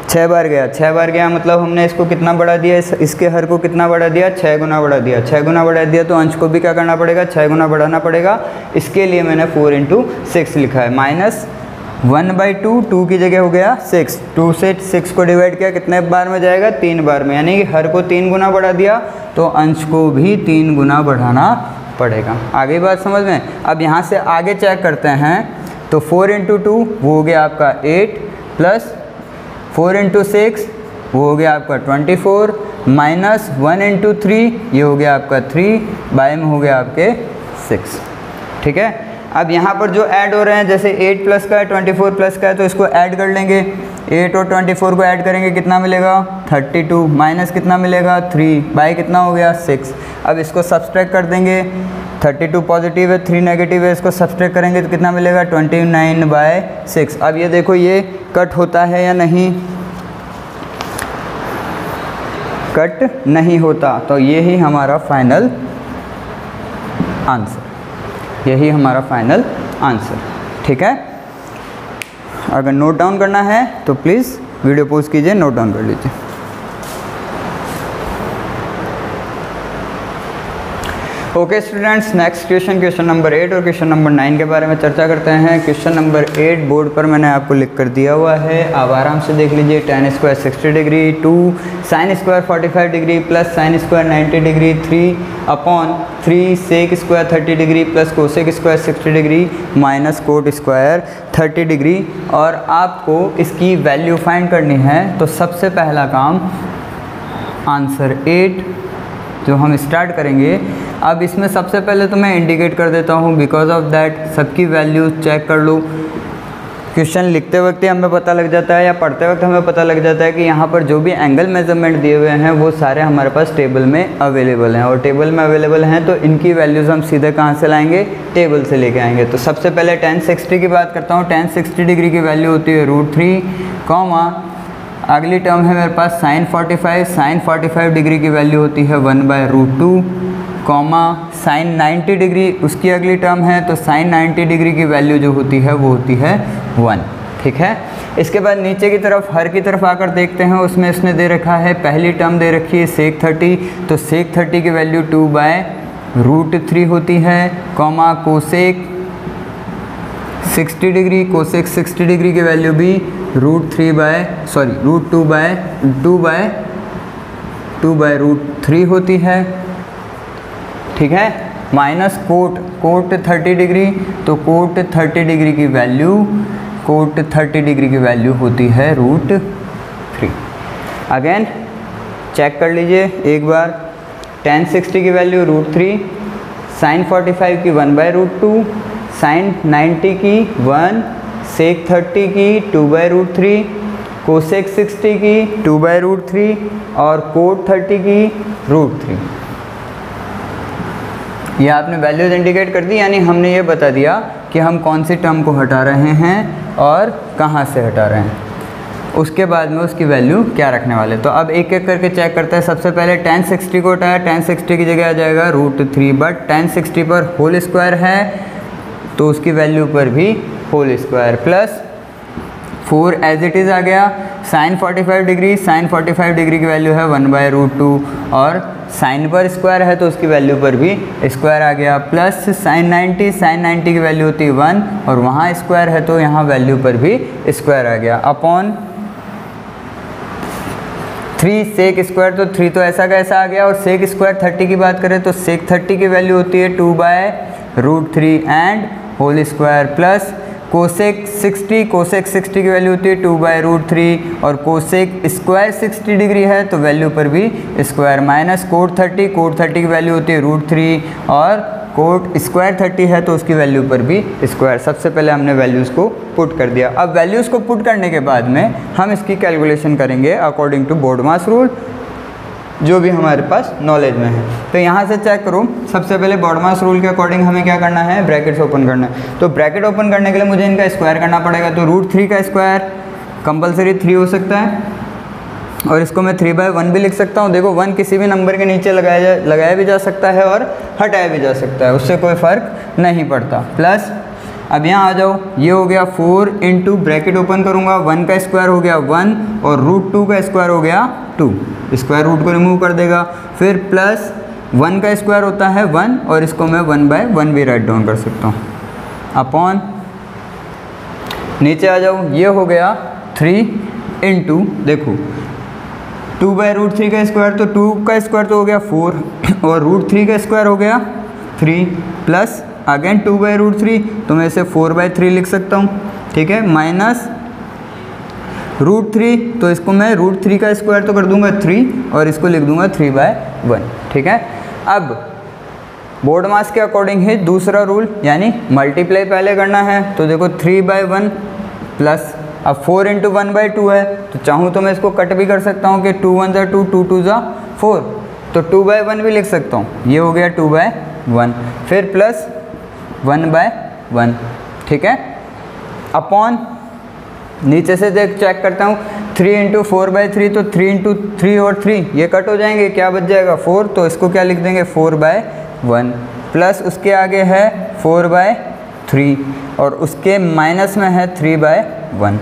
6 बार गया, 6 बार गया, मतलब हमने इसको कितना बढ़ा दिया, इसके हर को कितना बढ़ा दिया, 6 गुना बढ़ा दिया, 6 गुना बढ़ा दिया, तो अंश को भी क्या करना पड़ेगा, 6 गुना बढ़ाना पड़ेगा। इसके लिए मैंने 4 × 6 लिखा है, माइनस 1/2, 2 की जगह हो गया 6, 2 से 6 को डिवाइड किया, कितने बार में जाएगा, 3 बार में, यानी कि हर को 3 गुना बढ़ा दिया, तो अंश को भी 3 गुना बढ़ाना पड़ेगा। आगे बात समझ में। अब यहाँ से आगे चेक करते हैं, तो 4 × 2 वो हो गया आपका 8, प्लस 4 × 6 वो हो गया आपका 24, माइनस 1 × 3 ये हो गया आपका 3, बाय में हो गया आपके 6। ठीक है, अब यहाँ पर जो ऐड हो रहे हैं, जैसे 8 प्लस का है, 24 प्लस का है, तो इसको ऐड कर लेंगे। 8 और 24 को ऐड करेंगे, कितना मिलेगा, 32, माइनस कितना मिलेगा, 3, बाय कितना हो गया 6। अब इसको सब्सट्रैक्ट कर देंगे, 32 पॉजिटिव है, 3 नेगेटिव है, इसको सब्सट्रैक्ट करेंगे तो कितना मिलेगा, 29/6। अब ये देखो ये कट होता है या नहीं, कट नहीं होता, तो ये ही हमारा फाइनल आंसर, यही हमारा फाइनल आंसर। ठीक है, अगर नोट डाउन करना है तो प्लीज़ वीडियो पॉज कीजिए, नोट डाउन कर लीजिए। Okay students, next question number 8 और क्वेश्चन नंबर 9 के बारे में चर्चा करते हैं। क्वेश्चन नंबर 8 बोर्ड पर मैंने आपको लिख कर दिया हुआ है, आप आराम से देख लीजिए। tan square 60 degree, 2 sin square 45 degree plus sin square 90 degree, 3/3 sec square 30 degree plus cosec square 60 degree minus cot square 30 degree. और आपको इसकी वैल्यू फाइंड करनी है। तो सबसे पहला काम आंसर 8 जो हम स्टार्ट करेंगे। अब इसमें सबसे पहले तो मैं इंडिकेट कर देता हूँ, बिकॉज ऑफ दैट सबकी वैल्यू चेक कर लो। क्वेश्चन लिखते वक्त ही हमें पता लग जाता है या पढ़ते वक्त हमें पता लग जाता है कि यहाँ पर जो भी एंगल मेजरमेंट दिए हुए हैं वो सारे हमारे पास टेबल में अवेलेबल हैं, और टेबल में अवेलेबल हैं तो इनकी वैल्यूज़ हम सीधे कहाँ से लाएंगे, टेबल से लेके आएंगे। तो सबसे पहले tan 60 की बात करता हूँ। tan 60 डिग्री की वैल्यू होती है √3, अगली टर्म है मेरे पास sin 45 डिग्री की वैल्यू होती है 1/√2, sin 90 डिग्री उसकी अगली टर्म है, तो sin 90 डिग्री की वैल्यू जो होती है वो होती है 1। ठीक है, इसके बाद नीचे की तरफ हर की तरफ आकर देखते हैं। उसमें इसने दे रखा है, पहली टर्म दे रखी है sec 30, तो sec 30 की वैल्यू 2/√3 होती है, कोसेक 60 डिग्री, कोसेक 60 डिग्री की वैल्यू भी √2/√3 होती है। ठीक है, माइनस कोट 30 डिग्री, तो कोट 30 डिग्री की वैल्यू होती है √3। अगेन चेक कर लीजिए एक बार। tan 60 की वैल्यू √3, sin 45 की 1/√2, sin 90 की 1, sec 30 की 2/√3, कोसेक 60 की 2/√3 और कोट 30 की √3। ये आपने वैल्यूज इंडिकेट कर दी, यानी हमने ये बता दिया कि हम कौन सी टर्म को हटा रहे हैं और कहाँ से हटा रहे हैं। उसके बाद में उसकी वैल्यू क्या रखने वाले। तो अब एक एक करके चेक करते हैं। सबसे पहले tan 60 को हटाया, tan 60 की जगह आ जाएगा √3, बट tan 60 पर होल स्क्वायर है तो उसकी वैल्यू पर भी whole square, plus 4 as it is आ गया। sin 45 डिग्री की वैल्यू है 1/√2, और साइन पर स्क्वायर है तो उसकी वैल्यू पर भी स्क्वायर आ गया, प्लस sin 90 की वैल्यू होती है 1, और वहाँ स्क्वायर है तो यहाँ वैल्यू पर भी स्क्वायर आ गया, अपॉन 3 sec स्क्वायर, तो 3 तो ऐसा का ऐसा आ गया। और sec स्क्वायर 30 की बात करें तो sec 30 की वैल्यू होती है 2/√3 and whole square, plus cosec 60 की वैल्यू होती है 2/√3, और कोसेक स्क्वायर 60 डिग्री है तो वैल्यू पर भी स्क्वायर, माइनस कोट 30 की वैल्यू होती है √3, और कोट स्क्वायर 30 है तो उसकी वैल्यू पर भी स्क्वायर। सबसे पहले हमने वैल्यूज़ को पुट कर दिया। अब वैल्यूज़ को पुट करने के बाद में हम इसकी कैलकुलेशन करेंगे according to BODMAS rule, जो भी हमारे पास नॉलेज में है। तो यहाँ से चेक करो, सबसे पहले बोर्ड मास रूल के अकॉर्डिंग हमें क्या करना है, ब्रैकेट्स ओपन करना है। तो ब्रैकेट ओपन करने के लिए मुझे इनका स्क्वायर करना पड़ेगा। तो √3 का स्क्वायर कंपलसरी 3 हो सकता है, और इसको मैं 3/1 भी लिख सकता हूँ। देखो 1 किसी भी नंबर के नीचे लगाया भी जा सकता है और हटाया भी जा सकता है, उससे कोई फ़र्क नहीं पड़ता। प्लस अब यहाँ आ जाओ, ये हो गया 4 इंटू ब्रैकेट ओपन करूँगा, 1 का स्क्वायर हो गया 1 और √2 का स्क्वायर हो गया 2, स्क्वायर रूट को रिमूव कर देगा। फिर प्लस 1 का स्क्वायर होता है 1, और इसको मैं 1/1 भी राइट डाउन कर सकता हूँ, अपॉन नीचे आ जाओ, ये हो गया 3 इंटू देखो 2/√3 का स्क्वायर, तो 2 का स्क्वायर तो हो गया 4 और √3 का स्क्वायर हो गया 3, प्लस अगेन 2/√3, तो मैं इसे 4/3 लिख सकता हूँ। ठीक है, माइनस √3, तो इसको मैं √3 का स्क्वायर तो कर दूंगा 3 और इसको लिख दूंगा 3/1। ठीक है, अब बोर्ड मास के अकॉर्डिंग है दूसरा रूल, यानी मल्टीप्लाई पहले करना है। तो देखो 3/1 प्लस अब 4 इंटू 1/2 है, तो चाहूँ तो मैं इसको कट भी कर सकता हूँ कि 2 1 2 2 2 4, तो 2/1 भी लिख सकता हूँ। ये हो गया 2/1, फिर प्लस 1/1। ठीक है, अपॉन नीचे से देख चेक करता हूँ 3 इंटू 4/3, तो 3 इंटू 3 और 3 ये कट हो जाएंगे, क्या बच जाएगा 4, तो इसको क्या लिख देंगे 4/1, प्लस उसके आगे है 4/3 और उसके माइनस में है 3/1।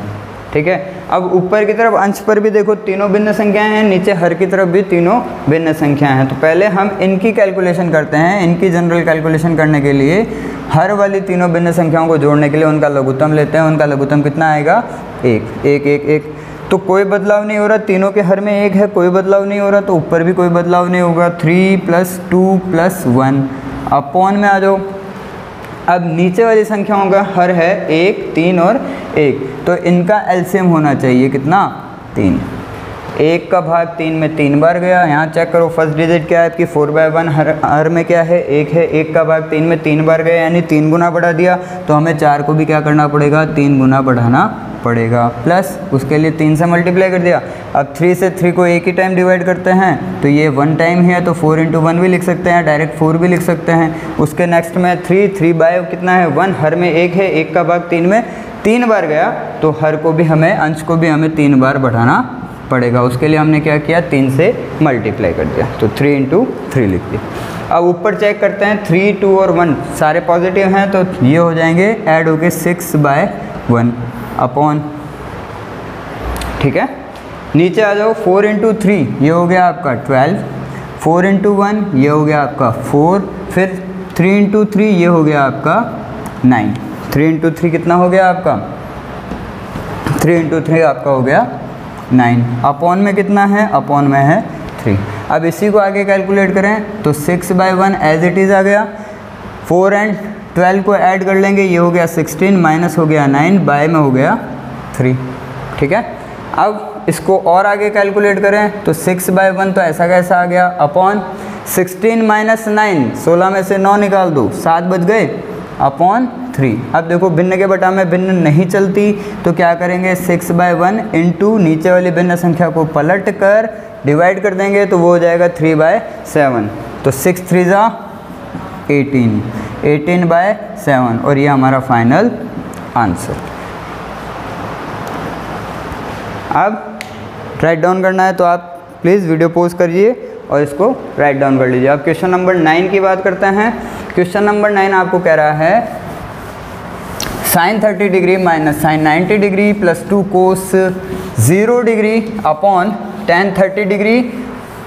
ठीक है, अब ऊपर की तरफ अंश पर भी देखो तीनों भिन्न संख्याएं हैं, नीचे हर की तरफ भी तीनों भिन्न संख्याएं हैं। तो पहले हम इनकी कैलकुलेशन करते हैं। इनकी जनरल कैलकुलेशन करने के लिए हर वाली तीनों भिन्न संख्याओं को जोड़ने के लिए उनका लघुत्तम लेते हैं। उनका लघुत्तम कितना आएगा? 1 1 1 1। तो कोई बदलाव नहीं हो रहा, तीनों के हर में 1 है, कोई बदलाव नहीं हो रहा, तो ऊपर भी कोई बदलाव नहीं होगा। 3 + 2 + 1 अपॉन में आ जाओ। अब नीचे वाली संख्याओं का हर है 1 3 और 1, तो इनका एलसीएम होना चाहिए कितना? 3। 1 का भाग 3 में 3 बार गया। यहाँ चेक करो फर्स्ट डिजिट क्या है आपकी 4/1, हर में क्या है? 1 है। 1 का भाग 3 में 3 बार गया, यानी 3 गुना बढ़ा दिया। तो हमें 4 को भी क्या करना पड़ेगा? 3 गुना बढ़ाना पड़ेगा। प्लस उसके लिए 3 से मल्टीप्लाई कर दिया। अब 3 से 3 को एक ही टाइम डिवाइड करते हैं, तो ये 1 टाइम ही है, तो 4 × 1 भी लिख सकते हैं, डायरेक्ट 4 भी लिख सकते हैं। उसके नेक्स्ट में 3 कितना है? 1। हर में 1 है, 1 का भाग 3 में 3 बार गया, तो हर को भी हमें, अंश को भी हमें 3 बार बढ़ाना पड़ेगा। उसके लिए हमने क्या किया? 3 से मल्टीप्लाई कर दिया, तो 3 × 3 लिख दिया। अब ऊपर चेक करते हैं, 3 2 और 1 सारे पॉजिटिव हैं, तो ये हो जाएंगे ऐड होके 6/1 अपॉन, ठीक है। नीचे आ जाओ, 4 × 3 ये हो गया आपका 12, 4 × 1 ये हो गया आपका 4, फिर 3 × 3 ये हो गया आपका 9। 3 × 3 कितना हो गया आपका? 3 × 3 आपका हो गया 9। अपॉन में कितना है? अपॉन में है 3। अब इसी को आगे कैलकुलेट करें तो 6/1 एज इट इज़ आ गया। 4 और 12 को ऐड कर लेंगे, ये हो गया 16, माइनस हो गया 9, बाय में हो गया 3, ठीक है। अब इसको और आगे कैलकुलेट करें तो 6/1 तो ऐसा कैसा आ गया? अपॉन 16 - 9, 16 में से 9 निकाल दो, 7 बच गए, अपॉन 3। अब देखो भिन्न के बटा में भिन्न नहीं चलती, तो क्या करेंगे? 6/1 इंटू नीचे वाली भिन्न संख्या को पलट कर डिवाइड कर देंगे, तो वो हो जाएगा 3/7। तो 6 3 ज़ा 18, 18/7, और ये हमारा फाइनल आंसर। अब राइट डाउन करना है, तो आप प्लीज़ वीडियो पॉज करिए और इसको राइट डाउन कर लीजिए। अब क्वेश्चन नंबर 9 की बात करते हैं। क्वेश्चन नंबर 9 आपको कह रहा है sin 30 degree minus sin 90 degree plus 2 cos 0 degree upon tan 30 degree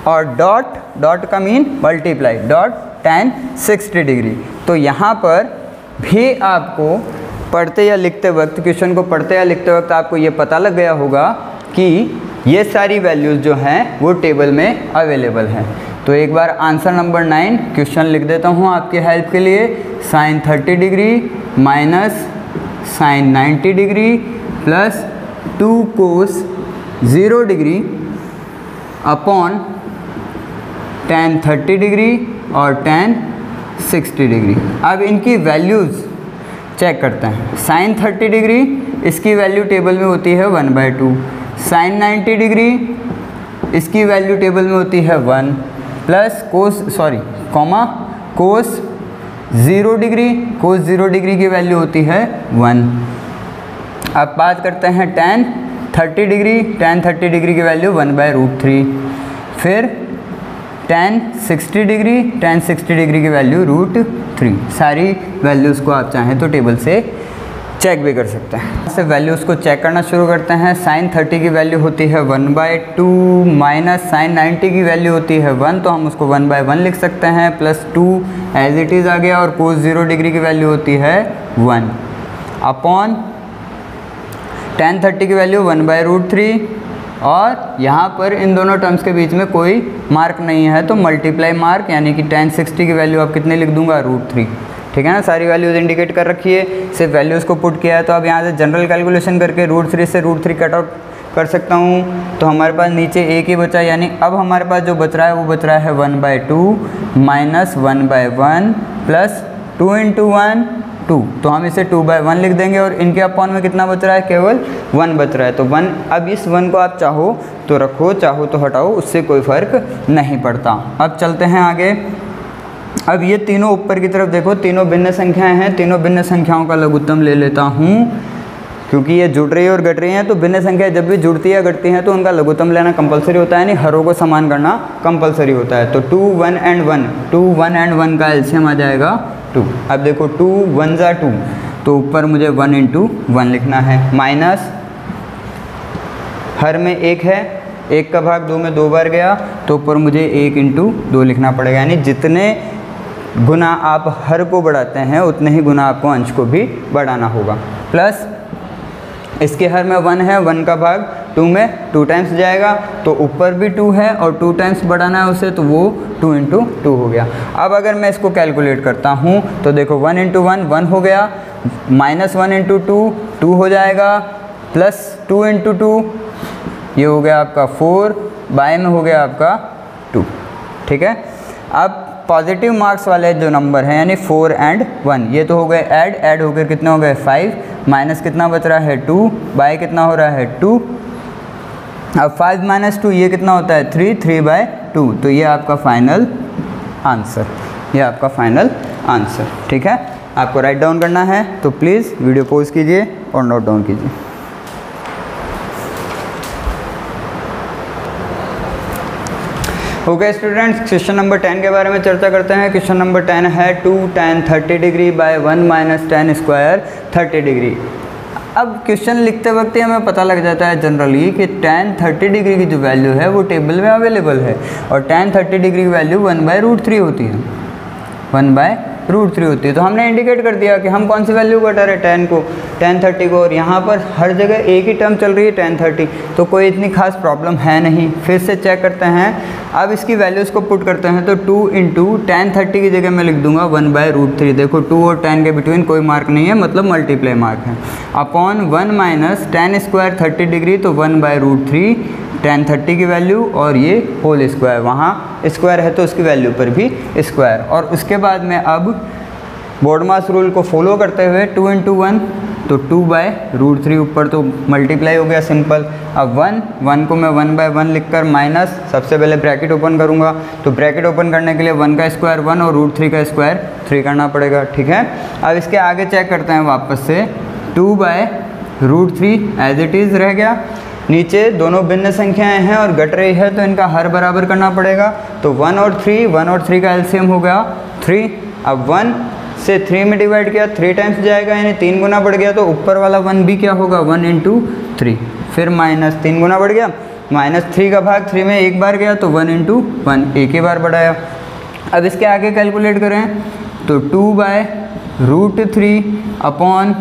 और डॉट का mean multiply dot tan 60 degree. तो यहाँ पर भी आपको पढ़ते या लिखते वक्त, क्वेश्चन को पढ़ते या लिखते वक्त आपको ये पता लग गया होगा कि ये सारी वैल्यूज़ जो हैं वो टेबल में अवेलेबल हैं। तो एक बार आंसर नंबर 9 क्वेश्चन लिख देता हूँ आपके हेल्प के लिए। sin 30 degree minus sin 90 degree plus 2 cos 0 degree upon tan 30 degree और tan 60 डिग्री। अब इनकी वैल्यूज़ चेक करते हैं। sin 30 डिग्री इसकी वैल्यू टेबल में होती है 1/2, sin 90 डिग्री इसकी वैल्यू टेबल में होती है 1 plus cos 0 degree, cos 0 degree की वैल्यू होती है 1। अब बात करते हैं tan 30 डिग्री, tan 30 डिग्री की वैल्यू 1/√3, फिर tan 60 डिग्री, tan 60 डिग्री की वैल्यू √3। सारी वैल्यूज़ को आप चाहें तो टेबल से चेक भी कर सकते हैं। से वैल्यूज़ को चेक करना शुरू करते हैं। sin 30 की वैल्यू होती है 1/2 माइनस sin 90 की वैल्यू होती है 1, तो हम उसको 1/1 लिख सकते हैं, प्लस 2 एज इट इज़ आ गया, और cos 0 डिग्री की वैल्यू होती है 1 अपॉन tan 30 की वैल्यू 1/√3, और यहाँ पर इन दोनों टर्म्स के बीच में कोई मार्क नहीं है, तो मल्टीप्लाई मार्क, यानी कि tan 60 की वैल्यू आप कितने लिख दूंगा? √3, ठीक है ना। सारी वैल्यूज़ इंडिकेट कर रखी है, सिर्फ वैल्यूज़ को पुट किया है। तो अब यहाँ से जनरल कैलकुलेशन करके √3 से √3 कट आउट कर सकता हूँ, तो हमारे पास नीचे एक ही बचा, यानी अब हमारे पास जो बच रहा है वो बच रहा है 1/2 माइनस 1/1 प्लस 2 × 1 2, तो हम इसे 2/1 लिख देंगे, और इनके अपॉन में कितना बच रहा है? केवल 1 बच रहा है, तो 1। अब इस 1 को आप चाहो तो रखो, चाहो तो हटाओ, उससे कोई फ़र्क नहीं पड़ता। अब चलते हैं आगे। अब ये तीनों ऊपर की तरफ देखो, तीनों भिन्न संख्याएं हैं, तीनों भिन्न संख्याओं का लघुत्तम ले लेता हूँ, क्योंकि ये जुड़ रही है और घट रही हैं। तो भिन्न संख्याएं जब भी जुड़ती है घटती हैं तो उनका लघुत्तम लेना कंपलसरी होता है, यानी हरों को समान करना कंपलसरी होता है। तो 2 1 and 1, 2 1 and 1 का एलसीएम आ जाएगा 2। अब देखो 2 1 × 2, तो ऊपर मुझे 1 × 1 लिखना है, माइनस हर में 1 है, 1 का भाग 2 में 2 बार गया, तो ऊपर मुझे 1 × 2 लिखना पड़ेगा। यानी जितने गुना आप हर को बढ़ाते हैं उतने ही गुना आपको अंश को भी बढ़ाना होगा। प्लस इसके हर में 1 है, 1 का भाग 2 में 2 टाइम्स जाएगा, तो ऊपर भी 2 है और 2 टाइम्स बढ़ाना है उसे, तो वो 2 × 2 हो गया। अब अगर मैं इसको कैलकुलेट करता हूँ तो देखो 1 × 1 1 हो गया, -1 × 2 2 हो जाएगा, प्लस 2 × 2 ये हो गया आपका 4, बाय में हो गया आपका 2। ठीक है, अब पॉजिटिव मार्क्स वाले जो नंबर हैं यानी 4 और 1 ये तो हो गए ऐड होकर कितने हो गए 5, माइनस कितना बच रहा है 2, बाय कितना हो रहा है 2। अब 5 - 2 ये कितना होता है 3/2, तो ये आपका फाइनल आंसर, ये आपका फाइनल आंसर। ठीक है, आपको राइट डाउन करना है तो प्लीज़ वीडियो पॉज कीजिए और नोट डाउन कीजिए। ओके स्टूडेंट्स, क्वेश्चन नंबर 10 के बारे में चर्चा करते हैं। क्वेश्चन नंबर 10 है 2 tan 30 degree by 1 - tan square 30 degree. अब क्वेश्चन लिखते वक्त ही हमें पता लग जाता है जनरली कि tan 30 डिग्री की जो वैल्यू है वो टेबल में अवेलेबल है, और tan 30 डिग्री की वैल्यू 1/√3 होती है, 1/√3 होती है। तो हमने इंडिकेट कर दिया कि हम कौन सी वैल्यू घटा रहे हैं tan 30 को, और यहाँ पर हर जगह एक ही टर्म चल रही है tan 30, तो कोई इतनी खास प्रॉब्लम है नहीं। फिर से चेक करते हैं, अब इसकी वैल्यूज़ को पुट करते हैं तो 2 × tan 30 की जगह मैं लिख दूंगा 1/√3। देखो 2 और tan के बिटवीन कोई मार्क नहीं है, मतलब मल्टीप्लाई मार्क है, अपॉन 1 - tan स्क्वायर 30 डिग्री, तो 1/√3 tan 30 की वैल्यू और ये होल स्क्वायर, वहाँ स्क्वायर है तो उसकी वैल्यू पर भी स्क्वायर। और उसके बाद में अब बोर्डमास रूल को फॉलो करते हुए 2 × 1 तो 2/√3, ऊपर तो मल्टीप्लाई हो गया सिंपल। अब 1 को मैं 1/1 लिखकर माइनस, सबसे पहले ब्रैकेट ओपन करूँगा, तो ब्रैकेट ओपन करने के लिए 1 का स्क्वायर 1 और √3 का स्क्वायर 3 करना पड़ेगा। ठीक है, अब इसके आगे चेक करते हैं वापस से, 2/√3 एज इट इज़ रह गया। नीचे दोनों भिन्न संख्याएं हैं और घट रही है तो इनका हर बराबर करना पड़ेगा, तो 1 और 3 का एलसीएम हो गया 3। अब 1 से 3 में डिवाइड किया 3 टाइम्स जाएगा, यानी 3 गुना बढ़ गया, तो ऊपर वाला 1 भी क्या होगा 1 × 3, फिर माइनस 3 गुना बढ़ गया, -3 का भाग 3 में एक बार गया, तो 1 × 1 एक ही बार बढ़ाया। अब इसके आगे कैलकुलेट करें तो 2/√3 अपॉन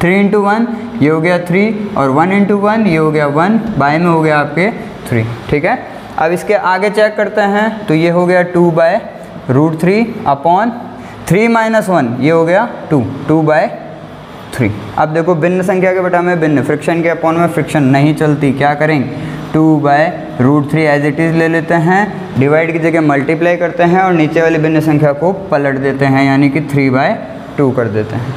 3 × 1 ये हो गया 3, और 1 × 1 ये हो गया 1, बाय में हो गया आपके 3। ठीक है, अब इसके आगे चेक करते हैं तो ये हो गया 2/√3 अपॉन 3 - 1 ये हो गया 2/3। अब देखो भिन्न संख्या के बटा में भिन्न, फ्रिक्शन के अपॉन में फ्रिक्शन नहीं चलती, क्या करेंगे 2/√3 एज इट इज़ ले लेते हैं, डिवाइड की जगह मल्टीप्लाई करते हैं और नीचे वाली भिन्न संख्या को पलट देते हैं, यानी कि 3/2 कर देते हैं।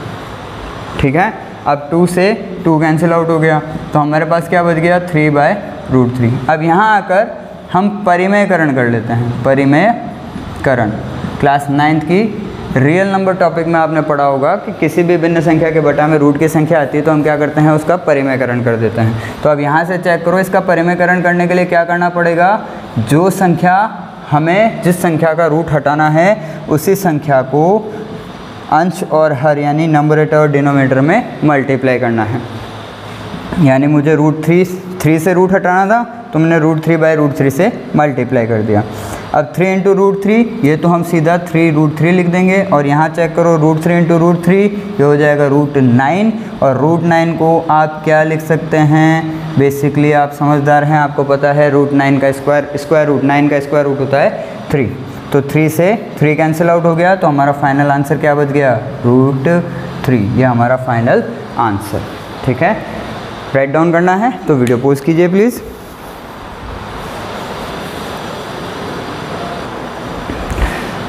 ठीक है, अब 2 से 2 कैंसिल आउट हो गया, तो हमारे पास क्या बच गया 3/√3। अब यहाँ आकर हम परिमेयकरण कर लेते हैं। परिमेयकरण क्लास 9th की रियल नंबर टॉपिक में आपने पढ़ा होगा कि किसी भी भिन्न संख्या के बटा में रूट की संख्या आती है तो हम क्या करते हैं उसका परिमेयकरण कर देते हैं। तो अब यहाँ से चेक करो, इसका परिमेयकरण करने के लिए क्या करना पड़ेगा, जो संख्या हमें जिस संख्या का रूट हटाना है उसी संख्या को अंश और हर यानी नंबरेटर और डिनोमिनेटर में मल्टीप्लाई करना है। यानी मुझे √3 से रूट हटाना था, तो मैंने √3/√3 से मल्टीप्लाई कर दिया। अब 3 × √3 ये तो हम सीधा 3√3 लिख देंगे, और यहाँ चेक करो √3 × √3 ये हो जाएगा √9, और √9 को आप क्या लिख सकते हैं, बेसिकली आप समझदार हैं, आपको पता है √9 का स्क्वायर रूट 9 का स्क्वायर रूट होता है 3, तो 3 से 3 कैंसिल आउट हो गया, तो हमारा फाइनल आंसर क्या बच गया √3, ये हमारा फाइनल आंसर। ठीक है, राइट डाउन करना है तो वीडियो पॉज कीजिए प्लीज़।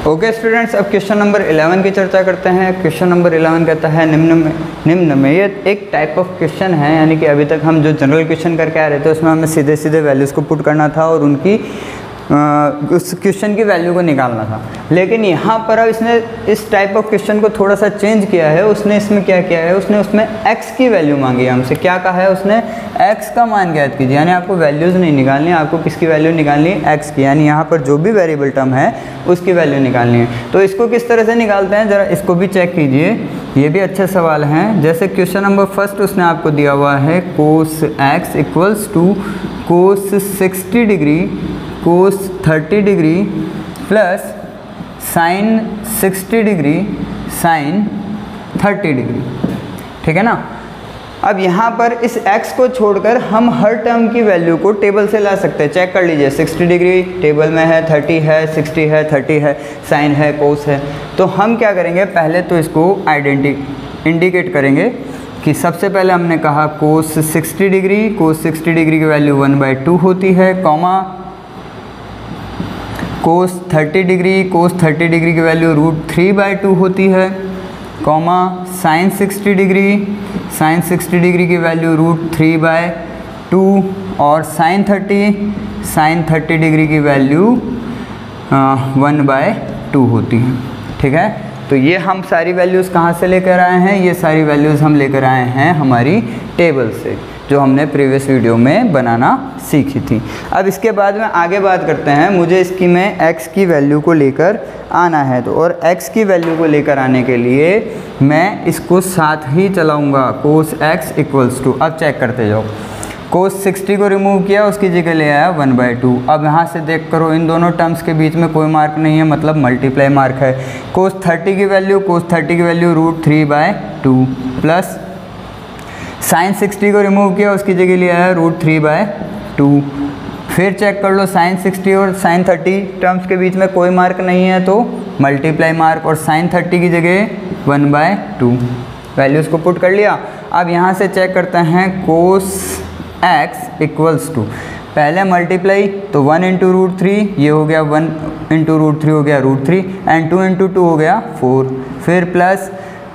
ओके स्टूडेंट्स, अब क्वेश्चन नंबर 11 की चर्चा करते हैं। क्वेश्चन नंबर 11 कहता है निम्न में ये एक टाइप ऑफ क्वेश्चन है, यानी कि अभी तक हम जो जनरल क्वेश्चन करके आ रहे थे उसमें हमें सीधे सीधे वैल्यूज़ को पुट करना था और उनकी उस क्वेश्चन की वैल्यू को निकालना था। लेकिन यहाँ पर अब इसने इस टाइप ऑफ क्वेश्चन को थोड़ा सा चेंज किया है। उसने इसमें क्या किया है, उसने उसमें x की वैल्यू मांगी है हमसे। क्या कहा है उसने, x का मान ज्ञात कीजिए, यानी आपको वैल्यूज़ नहीं निकालनी है, आपको किसकी वैल्यू निकालनी है, x की, यानी यहाँ पर जो भी वेरिएबल टर्म है उसकी वैल्यू निकालनी है। तो इसको किस तरह से निकालते हैं, ज़रा इसको भी चेक कीजिए, ये भी अच्छे सवाल हैं। जैसे क्वेश्चन नंबर फर्स्ट उसने आपको दिया हुआ है cos x equals to cos 60 degree cos 30 degree plus sin 60 degree sin 30 degree, ठीक है ना। अब यहाँ पर इस x को छोड़कर हम हर टर्म की वैल्यू को टेबल से ला सकते हैं। चेक कर लीजिए, 60 डिग्री टेबल में है, 30 है, 60 है, 30 है, sin है, cos है। तो हम क्या करेंगे, पहले तो इसको इंडिकेट करेंगे कि सबसे पहले हमने कहा cos 60 डिग्री, cos 60 डिग्री की वैल्यू 1/2 होती है, comma cos 30 degree, cos 30 degree की वैल्यू √3/2 होती है, comma sin 60 degree, sin 60 degree की वैल्यू √3/2 और sin 30 डिग्री की वैल्यू 1/2 होती है, ठीक है। तो ये हम सारी वैल्यूज़ कहाँ से लेकर आए हैं, ये सारी वैल्यूज़ हम लेकर आए हैं हमारी टेबल से, जो हमने प्रीवियस वीडियो में बनाना सीखी थी। अब इसके बाद में आगे बात करते हैं, मुझे इसकी में x की वैल्यू को लेकर आना है, तो और x की वैल्यू को लेकर आने के लिए मैं इसको साथ ही चलाऊंगा, cos x इक्वल्स टू, अब चेक करते जाओ, cos 60 को रिमूव किया, उसकी जगह ले आया 1/2। अब यहाँ से देख करो, इन दोनों टर्म्स के बीच में कोई मार्क नहीं है, मतलब मल्टीप्लाई मार्क है। cos 30 की वैल्यू √3/2 प्लस sin 60 को रिमूव किया, उसकी जगह लिया है √3/2। फिर चेक कर लो, sin 60 और sin 30 टर्म्स के बीच में कोई मार्क नहीं है, तो मल्टीप्लाई मार्क, और sin 30 की जगह 1/2, वैल्यूज़ को पुट कर लिया। अब यहाँ से चेक करते हैं cos x इक्वल्स टू, पहले मल्टीप्लाई तो 1 × √3, ये हो गया 1 × √3 हो गया √3, एंड 2 × 2 हो गया 4, फिर प्लस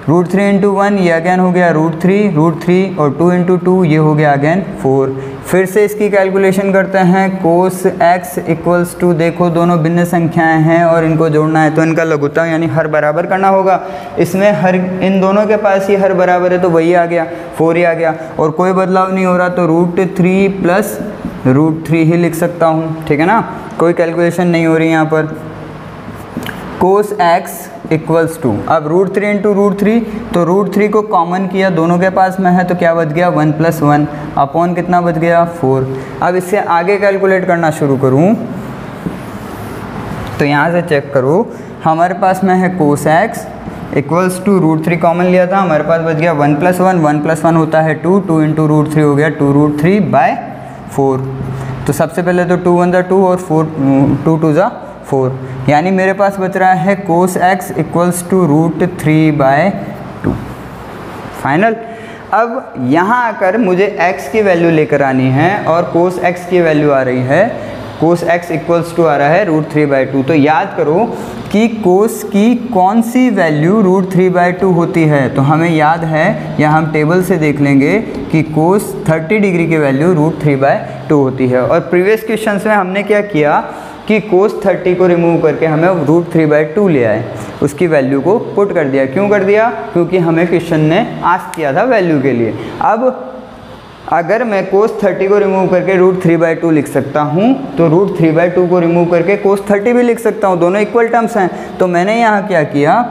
√3 × 1 ये अगेन हो गया √3 और 2 × 2 ये हो गया अगेन 4। फिर से इसकी कैलकुलेशन करते हैं, cos x इक्वल्स टू, देखो दोनों भिन्न संख्याएं हैं और इनको जोड़ना है तो इनका लघुत्तम यानी हर बराबर करना होगा। इसमें हर, इन दोनों के पास ही हर बराबर है तो वही आ गया, 4 ही आ गया, और कोई बदलाव नहीं हो रहा, तो √3 प्लस √3 ही लिख सकता हूँ, ठीक है ना, कोई कैलकुलेशन नहीं हो रही यहाँ पर। cos x इक्वल्स टू, अब √3 × √3, तो √3 को कॉमन किया, दोनों के पास में है, तो क्या बच गया 1 + 1 अपॉन कितना बच गया 4। अब इससे आगे कैलकुलेट करना शुरू करूं तो यहाँ से चेक करो, हमारे पास में है cos x equals to √3 common लिया था, हमारे पास बच गया 1 + 1, 1 + 1 होता है 2, 2 × √3 हो गया 2√3/4। तो सबसे पहले तो 2 × 1 = 2 और 2 × 2 = 4, यानी मेरे पास बच रहा है cos x equals to √3/2 final. अब यहाँ आकर मुझे x की वैल्यू लेकर आनी है और cos x की वैल्यू आ रही है, cos x इक्वल्स टू आ रहा है √3/2। तो याद करो कि cos की कौन सी वैल्यू √3/2 होती है, तो हमें याद है, या हम टेबल से देख लेंगे कि cos 30 डिग्री की वैल्यू √3/2 होती है। और प्रीवियस क्वेश्चंस में हमने क्या किया कि cos 30 को रिमूव करके हमें √3/2 ले आए, उसकी वैल्यू को पुट कर दिया। क्यों कर दिया, क्योंकि हमें क्वेश्चन ने आस्क किया था वैल्यू के लिए। अब अगर मैं cos 30 को रिमूव करके √3/2 लिख सकता हूँ, तो √3/2 को रिमूव करके cos 30 भी लिख सकता हूँ, दोनों इक्वल टर्म्स हैं। तो मैंने यहाँ क्या किया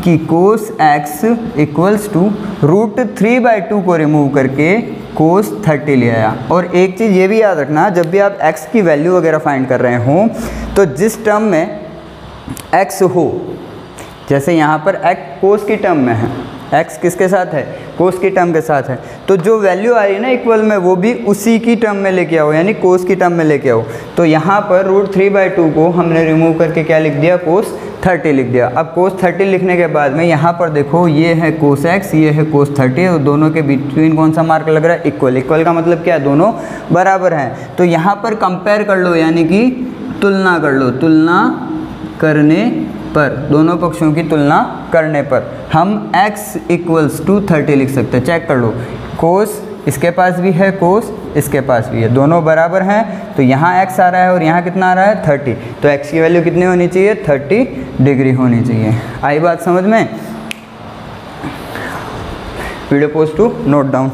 कि cos x इक्वल्स टू √3/2 को रिमूव करके cos 30 ले आया। और एक चीज़ ये भी याद रखना, जब भी आप x की वैल्यू वगैरह फाइंड कर रहे हो, तो जिस टर्म में x हो, जैसे यहाँ पर x cos की टर्म में है, x किसके साथ है, cos की टर्म के साथ है, तो जो वैल्यू आ रही है ना इक्वल में, वो भी उसी की टर्म में लेके आओ, यानी cos की टर्म में लेके आओ। तो यहाँ पर √3/2 को हमने रिमूव करके क्या लिख दिया, cos 30 लिख दिया। अब cos 30 लिखने के बाद में यहाँ पर देखो, ये है cos x, ये है cos 30, और दोनों के बिटवीन कौन सा मार्क लग रहा है, इक्वल। इक्वल का मतलब क्या है, दोनों बराबर हैं। तो यहाँ पर कंपेयर कर लो, यानी कि तुलना कर लो, तुलना करने पर, दोनों पक्षों की तुलना करने पर हम x इक्वल्स टू 30 लिख सकते हैं। चेक कर लो, cos इसके पास भी है कोस, इसके पास भी है, दोनों बराबर हैं, तो यहाँ x आ रहा है और यहाँ कितना आ रहा है 30, तो x की वैल्यू कितनी होनी चाहिए 30 डिग्री होनी चाहिए। आई बात समझ में? Video pause to note down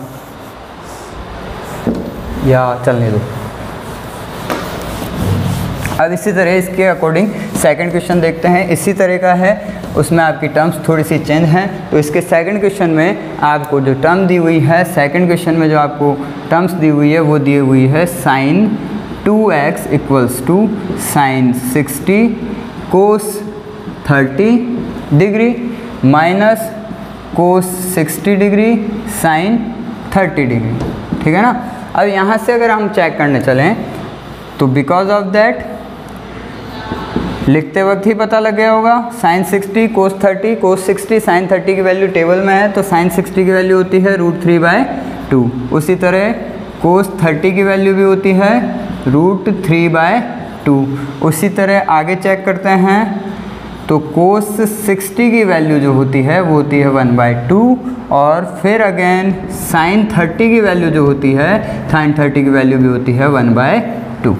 या चलने दो। अब इसी तरह इसके अकॉर्डिंग सेकंड क्वेश्चन देखते हैं। इसी तरह का है, उसमें आपकी टर्म्स थोड़ी सी चेंज हैं। तो इसके सेकंड क्वेश्चन में आपको जो टर्म दी हुई है, सेकंड क्वेश्चन में जो आपको टर्म्स दी हुई है वो दी हुई है sin 2x equals to sin 60 cos 30 degree minus cos 60 degree sin 30 degree. ठीक है ना। अब यहाँ से अगर हम चेक करने चलें तो बिकॉज ऑफ दैट लिखते वक्त ही पता लग गया होगा, sin 60 cos 30, cos 60 sin 30 की वैल्यू टेबल में है, तो sin 60 की वैल्यू होती है √3/2। उसी तरह cos 30 की वैल्यू भी होती है √3/2। उसी तरह आगे चेक करते हैं तो cos 60 की वैल्यू जो होती है वो होती है 1/2, और फिर अगेन sin 30 की वैल्यू जो होती है, sin 30 की वैल्यू भी होती है 1/2।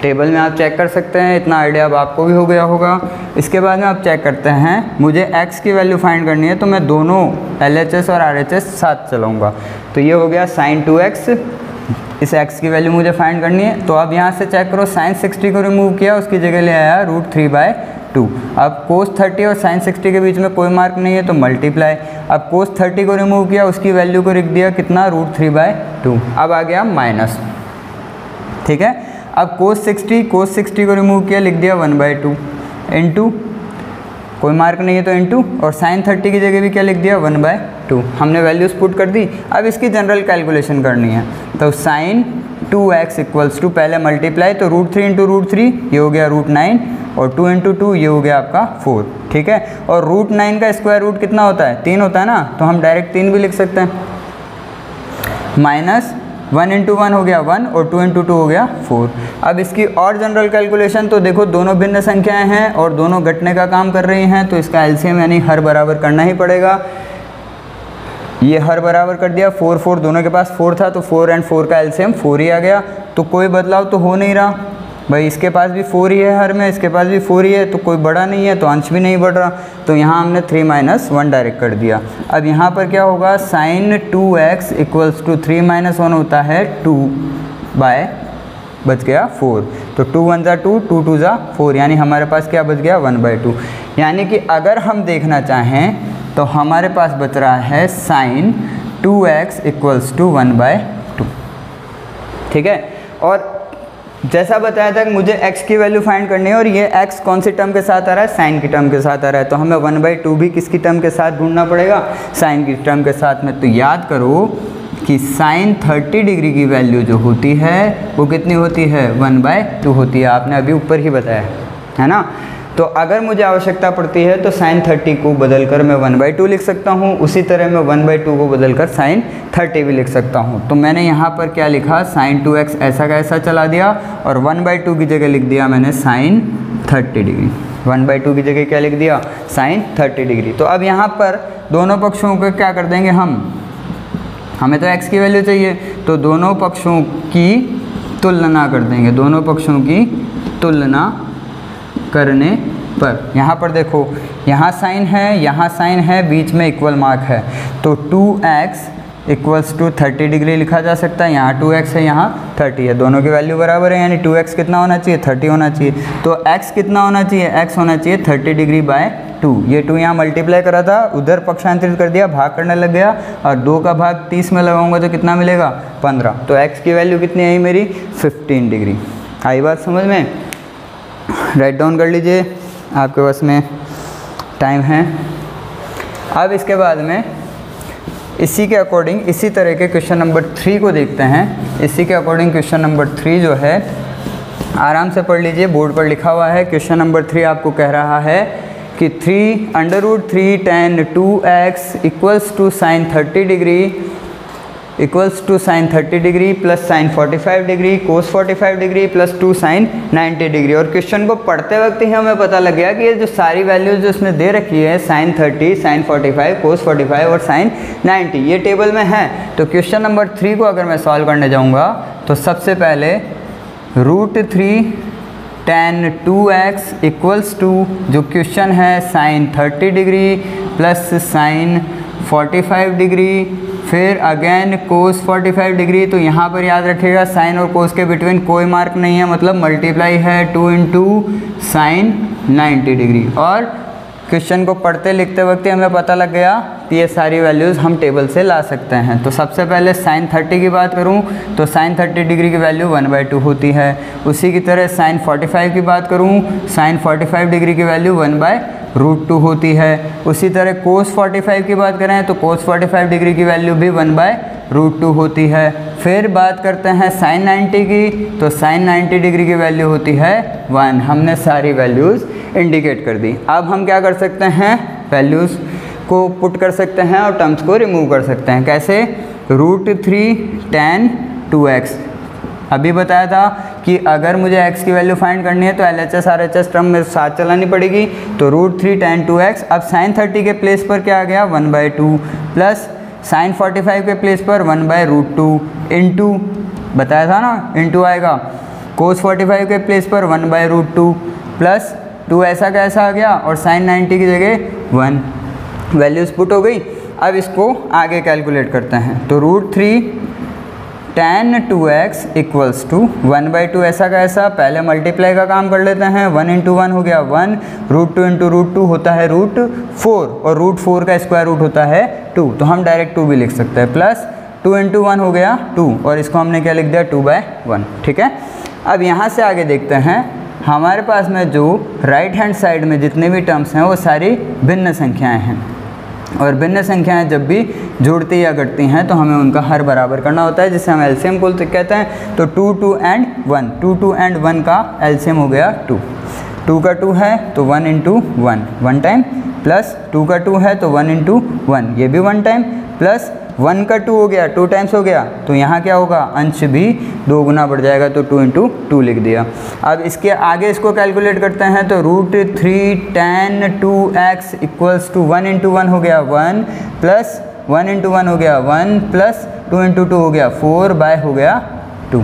टेबल में आप चेक कर सकते हैं, इतना आइडिया अब आपको भी हो गया होगा। इसके बाद में आप चेक करते हैं, मुझे x की वैल्यू फाइंड करनी है, तो मैं दोनों LHS और RHS साथ चलाऊंगा। तो ये हो गया sin 2x, इस x की वैल्यू मुझे फाइंड करनी है। तो अब यहाँ से चेक करो, sin 60 को रिमूव किया, उसकी जगह ले आया √3/2। अब cos 30 और sin 60 के बीच में कोई मार्क नहीं है तो मल्टीप्लाई। अब cos 30 को रिमूव किया, उसकी वैल्यू को लिख दिया कितना √3/2। अब आ गया माइनस। ठीक है। अब cos 60 को रिमूव किया, लिख दिया 1/2 इंटू, कोई मार्क नहीं है तो इंटू, और sin 30 की जगह भी क्या लिख दिया 1/2। हमने वैल्यूज पुट कर दी। अब इसकी जनरल कैलकुलेशन करनी है, तो sin 2x इक्वल्स टू पहले मल्टीप्लाई, तो √3 इंटू √3 ये हो गया √9, और 2 इंटू 2 ये हो गया आपका 4। ठीक है। और √9 का स्क्वायर रूट कितना होता है 3 होता है ना, तो हम डायरेक्ट 3 भी लिख सकते हैं। माइनस 1 इंटू 1 हो गया 1, और 2 इंटू 2 हो गया 4। अब इसकी और जनरल कैलकुलेशन, तो देखो दोनों भिन्न संख्याएं हैं और दोनों घटने का काम कर रही हैं, तो इसका एलसीएम यानी हर बराबर करना ही पड़ेगा। ये हर बराबर कर दिया, 4 4 दोनों के पास 4 था, तो 4 एंड 4 का एलसीएम 4 ही आ गया। तो कोई बदलाव तो हो नहीं रहा भाई, इसके पास भी 4 ही है हर में, इसके पास भी 4 ही है, तो कोई बढ़ा नहीं है, तो अंश भी नहीं बढ़ रहा, तो यहाँ हमने 3 - 1 डायरेक्ट कर दिया। अब यहाँ पर क्या होगा, sin 2x इक्वल्स टू 3 - 1 होता है 2 बाय बच गया 4, तो 2 1 ज़ा 2, 2 2 ज़ा 4, यानी हमारे पास क्या बच गया 1/2। यानी कि अगर हम देखना चाहें तो हमारे पास बच रहा है sin 2x इक्वल्स टू 1/2। ठीक है। और जैसा बताया था कि मुझे x की वैल्यू फाइंड करनी है, और ये x कौन सी टर्म के साथ आ रहा है, sin की टर्म के साथ आ रहा है, तो हमें 1/2 भी किसकी टर्म के साथ ढूंढना पड़ेगा, sin की टर्म के साथ में। तो याद करो कि sin 30 डिग्री की वैल्यू जो होती है वो कितनी होती है 1/2 होती है, आपने अभी ऊपर ही बताया है ना। तो अगर मुझे आवश्यकता पड़ती है तो sin 30 को बदलकर मैं 1/2 लिख सकता हूँ, उसी तरह मैं 1/2 को बदलकर sin 30 भी लिख सकता हूँ। तो मैंने यहाँ पर क्या लिखा, sin 2x ऐसा का ऐसा चला दिया, और 1/2 की जगह लिख दिया मैंने sin 30 डिग्री। 1/2 की जगह क्या लिख दिया, sin 30 डिग्री। तो अब यहाँ पर दोनों पक्षों को क्या कर देंगे हमें तो x की वैल्यू चाहिए, तो दोनों पक्षों की तुलना कर देंगे। दोनों पक्षों की तुलना करने पर यहाँ पर देखो, यहाँ साइन है, यहाँ साइन है, बीच में इक्वल मार्क है, तो 2x इक्वल्स टू 30 डिग्री लिखा जा सकता है। यहाँ 2x है, यहाँ 30 है, दोनों की वैल्यू बराबर है, यानी 2x कितना होना चाहिए 30 होना चाहिए। तो x कितना होना चाहिए, x होना चाहिए 30 डिग्री बाय 2। ये 2 यहाँ मल्टीप्लाई करा था, उधर पक्षांतरित कर दिया, भाग करने लग गया, और 2 का भाग 30 में लगाऊंगा तो कितना मिलेगा 15। तो x की वैल्यू कितनी आई मेरी 15 डिग्री। आई बात समझ में, राइट डाउन कर लीजिए, आपके पास में टाइम है। अब इसके बाद में इसी के अकॉर्डिंग इसी तरह के क्वेश्चन नंबर 3 को देखते हैं। इसी के अकॉर्डिंग क्वेश्चन नंबर 3 जो है आराम से पढ़ लीजिए, बोर्ड पर लिखा हुआ है। क्वेश्चन नंबर 3 आपको कह रहा है कि 3 √3 tan 2x equals to sine 30 degree equals to sine 30 degree plus sine 45 degree cos 45 degree plus 2 sine 90 degree. और क्वेश्चन को पढ़ते वक्त ही हमें पता लग गया कि ये जो सारी वैल्यूज जो इसने दे रखी है साइन 30, साइन 45, कोस 45 और साइन 90 ये टेबल में है। तो क्वेश्चन नंबर 3 को अगर मैं सॉल्व करने जाऊँगा तो सबसे पहले √3 tan 2x इक्वल्स टू जो क्वेश्चन है sine 30 degree plus sine 45 degree, फिर अगेन कोस 45 डिग्री। तो यहाँ पर याद रखिएगा साइन और कोस के बिटवीन कोई मार्क नहीं है, मतलब मल्टीप्लाई है 2 इंटू साइन 90 डिग्री। और क्वेश्चन को पढ़ते लिखते वक्त हमें पता लग गया कि ये सारी वैल्यूज़ हम टेबल से ला सकते हैं। तो सबसे पहले साइन 30 की बात करूं तो साइन 30 डिग्री की वैल्यू 1/2 होती है। उसी की तरह साइन 45 की बात करूं, साइन 45 डिग्री की वैल्यू 1/√2 होती है। उसी तरह कोस 45 की बात करें तो कोस 45 डिग्री की वैल्यू भी 1/√2 होती है। फिर बात करते हैं साइन 90 की, तो साइन 90 डिग्री की वैल्यू होती है 1। हमने सारी वैल्यूज़ इंडिकेट कर दी। अब हम क्या कर सकते हैं, वैल्यूज़ को पुट कर सकते हैं और टर्म्स को रिमूव कर सकते हैं। कैसे, √3 tan 2x। अभी बताया था कि अगर मुझे x की वैल्यू फाइंड करनी है तो LHS RHS टर्म मेरे साथ चलानी पड़ेगी। तो √3 tan 2x, अब साइन 30 के प्लेस पर क्या आ गया 1/2 प्लस साइन 45 के प्लेस पर 1/√2 इंटू, बताया था ना इंटू आएगा, कोस 45 के प्लेस पर 1/√2 प्लस 2 ऐसा कैसा आ गया और साइन 90 की जगह 1। वैल्यूज़ पुट हो गई। अब इसको आगे कैलकुलेट करते हैं। तो √3 tan 2x इक्वल्स टू 1/2 ऐसा कैसा, पहले मल्टीप्लाई का काम कर लेते हैं। 1 इंटू 1 हो गया 1, √2 इंटू √2 होता है √4 और √4 का स्क्वायर रूट होता है 2, तो हम डायरेक्ट 2 भी लिख सकते हैं। प्लस 2 इंटू 1 हो गया 2 और इसको हमने क्या लिख दिया 2/1। ठीक है। अब यहाँ से आगे देखते हैं, हमारे पास में जो राइट हैंड साइड में जितने भी टर्म्स हैं वो सारी भिन्न संख्याएं हैं, और भिन्न संख्याएं जब भी जुड़ती या घटती हैं तो हमें उनका हर बराबर करना होता है, जिसे हम एलसीएम बोलते कहते हैं। तो 2, 2 एंड 1, 2, 2 एंड 1 का एलसीएम हो गया 2। 2 का 2 है तो 1 इंटू 1 1 टाइम, प्लस 2 का 2 है तो 1 इंटू 1 ये भी 1 टाइम, प्लस 1 का 2 हो गया 2 टाइम्स हो गया, तो यहाँ क्या होगा अंश भी 2 गुना बढ़ जाएगा, तो 2 इंटू 2 लिख दिया। अब इसके आगे इसको कैलकुलेट करते हैं तो √3 tan 2x equals to 1 into 1 हो गया 1 प्लस 1 इंटू 1 हो गया 1 प्लस 2 इंटू 2 हो गया 4 हो गया 2।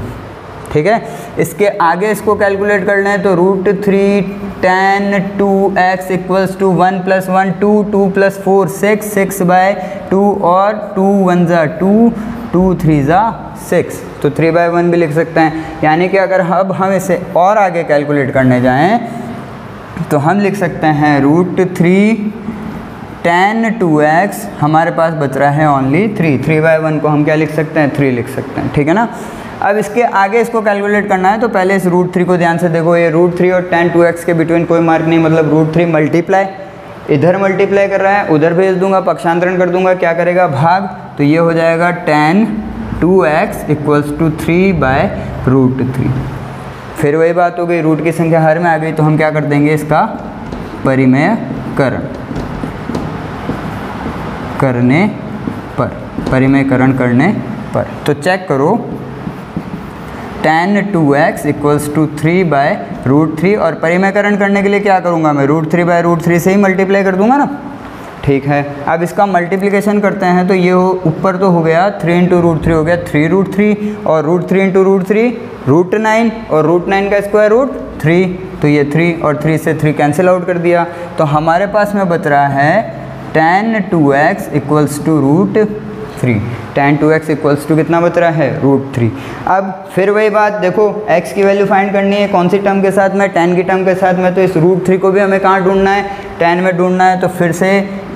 ठीक है। इसके आगे इसको कैलकुलेट कर लें तो √3 tan 2x equals to 1 plus 1 2, 2 plus 4 6, 6/2 और 2 1 ज़ा 2, 2 3 ज़ा 6, तो 3/1 भी लिख सकते हैं। यानी कि अगर अब हम इसे और आगे कैलकुलेट करने जाएं तो हम लिख सकते हैं √3 tan 2x, हमारे पास बच रहा है ओनली 3, 3/1 को हम क्या लिख सकते हैं 3 लिख सकते हैं। ठीक है ना। अब इसके आगे इसको कैलकुलेट करना है तो पहले इस √3 को ध्यान से देखो, ये √3 और tan 2x के बिटवीन कोई मार्क नहीं, मतलब √3 मल्टीप्लाई, इधर मल्टीप्लाई कर रहा है उधर भेज दूंगा, पक्षांतरण कर दूंगा, क्या करेगा भाग, तो ये हो जाएगा tan 2x इक्वल्स टू 3/√3। फिर वही बात हो गई, रूट की संख्या हर में आ गई तो हम क्या कर देंगे इसका परिमेयकरण करने पर, परिमेयकरण करने पर। तो चेक करो tan 2x इक्वल्स टू 3/√3, और परिमेयकरण करने के लिए क्या करूँगा मैं √3/√3 से ही मल्टीप्लाई कर दूंगा ना। ठीक है। अब इसका मल्टीप्लिकेशन करते हैं तो ये ऊपर तो हो गया 3 इंटू √3 हो गया 3√3, और √3 इंटू √3 √9, और √9 का स्क्वायर रूट 3, तो ये 3 और 3 से 3 कैंसिल आउट कर दिया, तो हमारे पास में बच रहा है tan 2x equals to √3। tan 2x equals to कितना बच रहा है √3। अब फिर वही बात देखो, x की वैल्यू फाइंड करनी है कौन सी टर्म के साथ में, tan की टर्म के साथ में, तो इस √3 को भी हमें कहाँ ढूंढना है tan में ढूंढना है। तो फिर से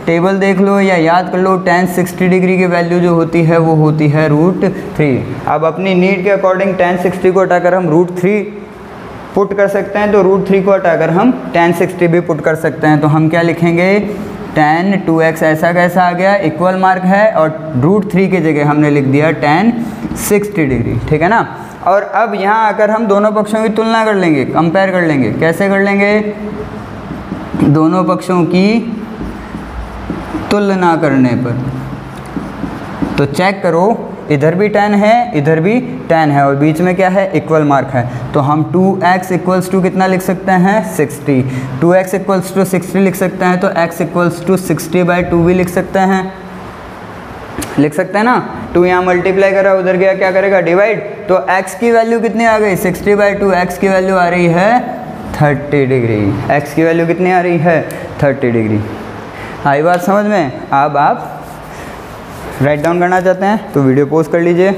टेबल देख लो या याद कर लो, tan 60 डिग्री की वैल्यू जो होती है वो होती है √3। अब अपनी नीड के अकॉर्डिंग tan 60 को हटाकर हम √3 पुट कर सकते हैं, तो √3 को हटाकर हम tan 60 भी पुट कर सकते हैं। तो हम क्या लिखेंगे tan 2x ऐसा कैसा आ गया, इक्वल मार्क है, और √3 की जगह हमने लिख दिया tan 60 डिग्री। ठीक है ना। और अब यहाँ आकर हम दोनों पक्षों की तुलना कर लेंगे, कंपेयर कर लेंगे। कैसे कर लेंगे, दोनों पक्षों की तुलना करने पर। तो चेक करो इधर भी tan है, इधर भी tan है और बीच में क्या है, इक्वल मार्क है। तो हम 2x इक्वल्स टू कितना लिख सकते हैं, 60। 2x इक्वल्स टू 60 लिख सकते हैं तो x इक्वल्स टू 60/2 भी लिख सकते हैं, लिख सकते हैं ना। 2 यहाँ मल्टीप्लाई करा, उधर गया क्या करेगा, डिवाइड। तो x की वैल्यू कितनी आ गई, 60/2। x की वैल्यू आ रही है 30 डिग्री। x की वैल्यू कितनी आ रही है, 30 डिग्री। आई बात समझ में। अब आप राइट डाउन करना चाहते हैं तो वीडियो पॉज कर लीजिए।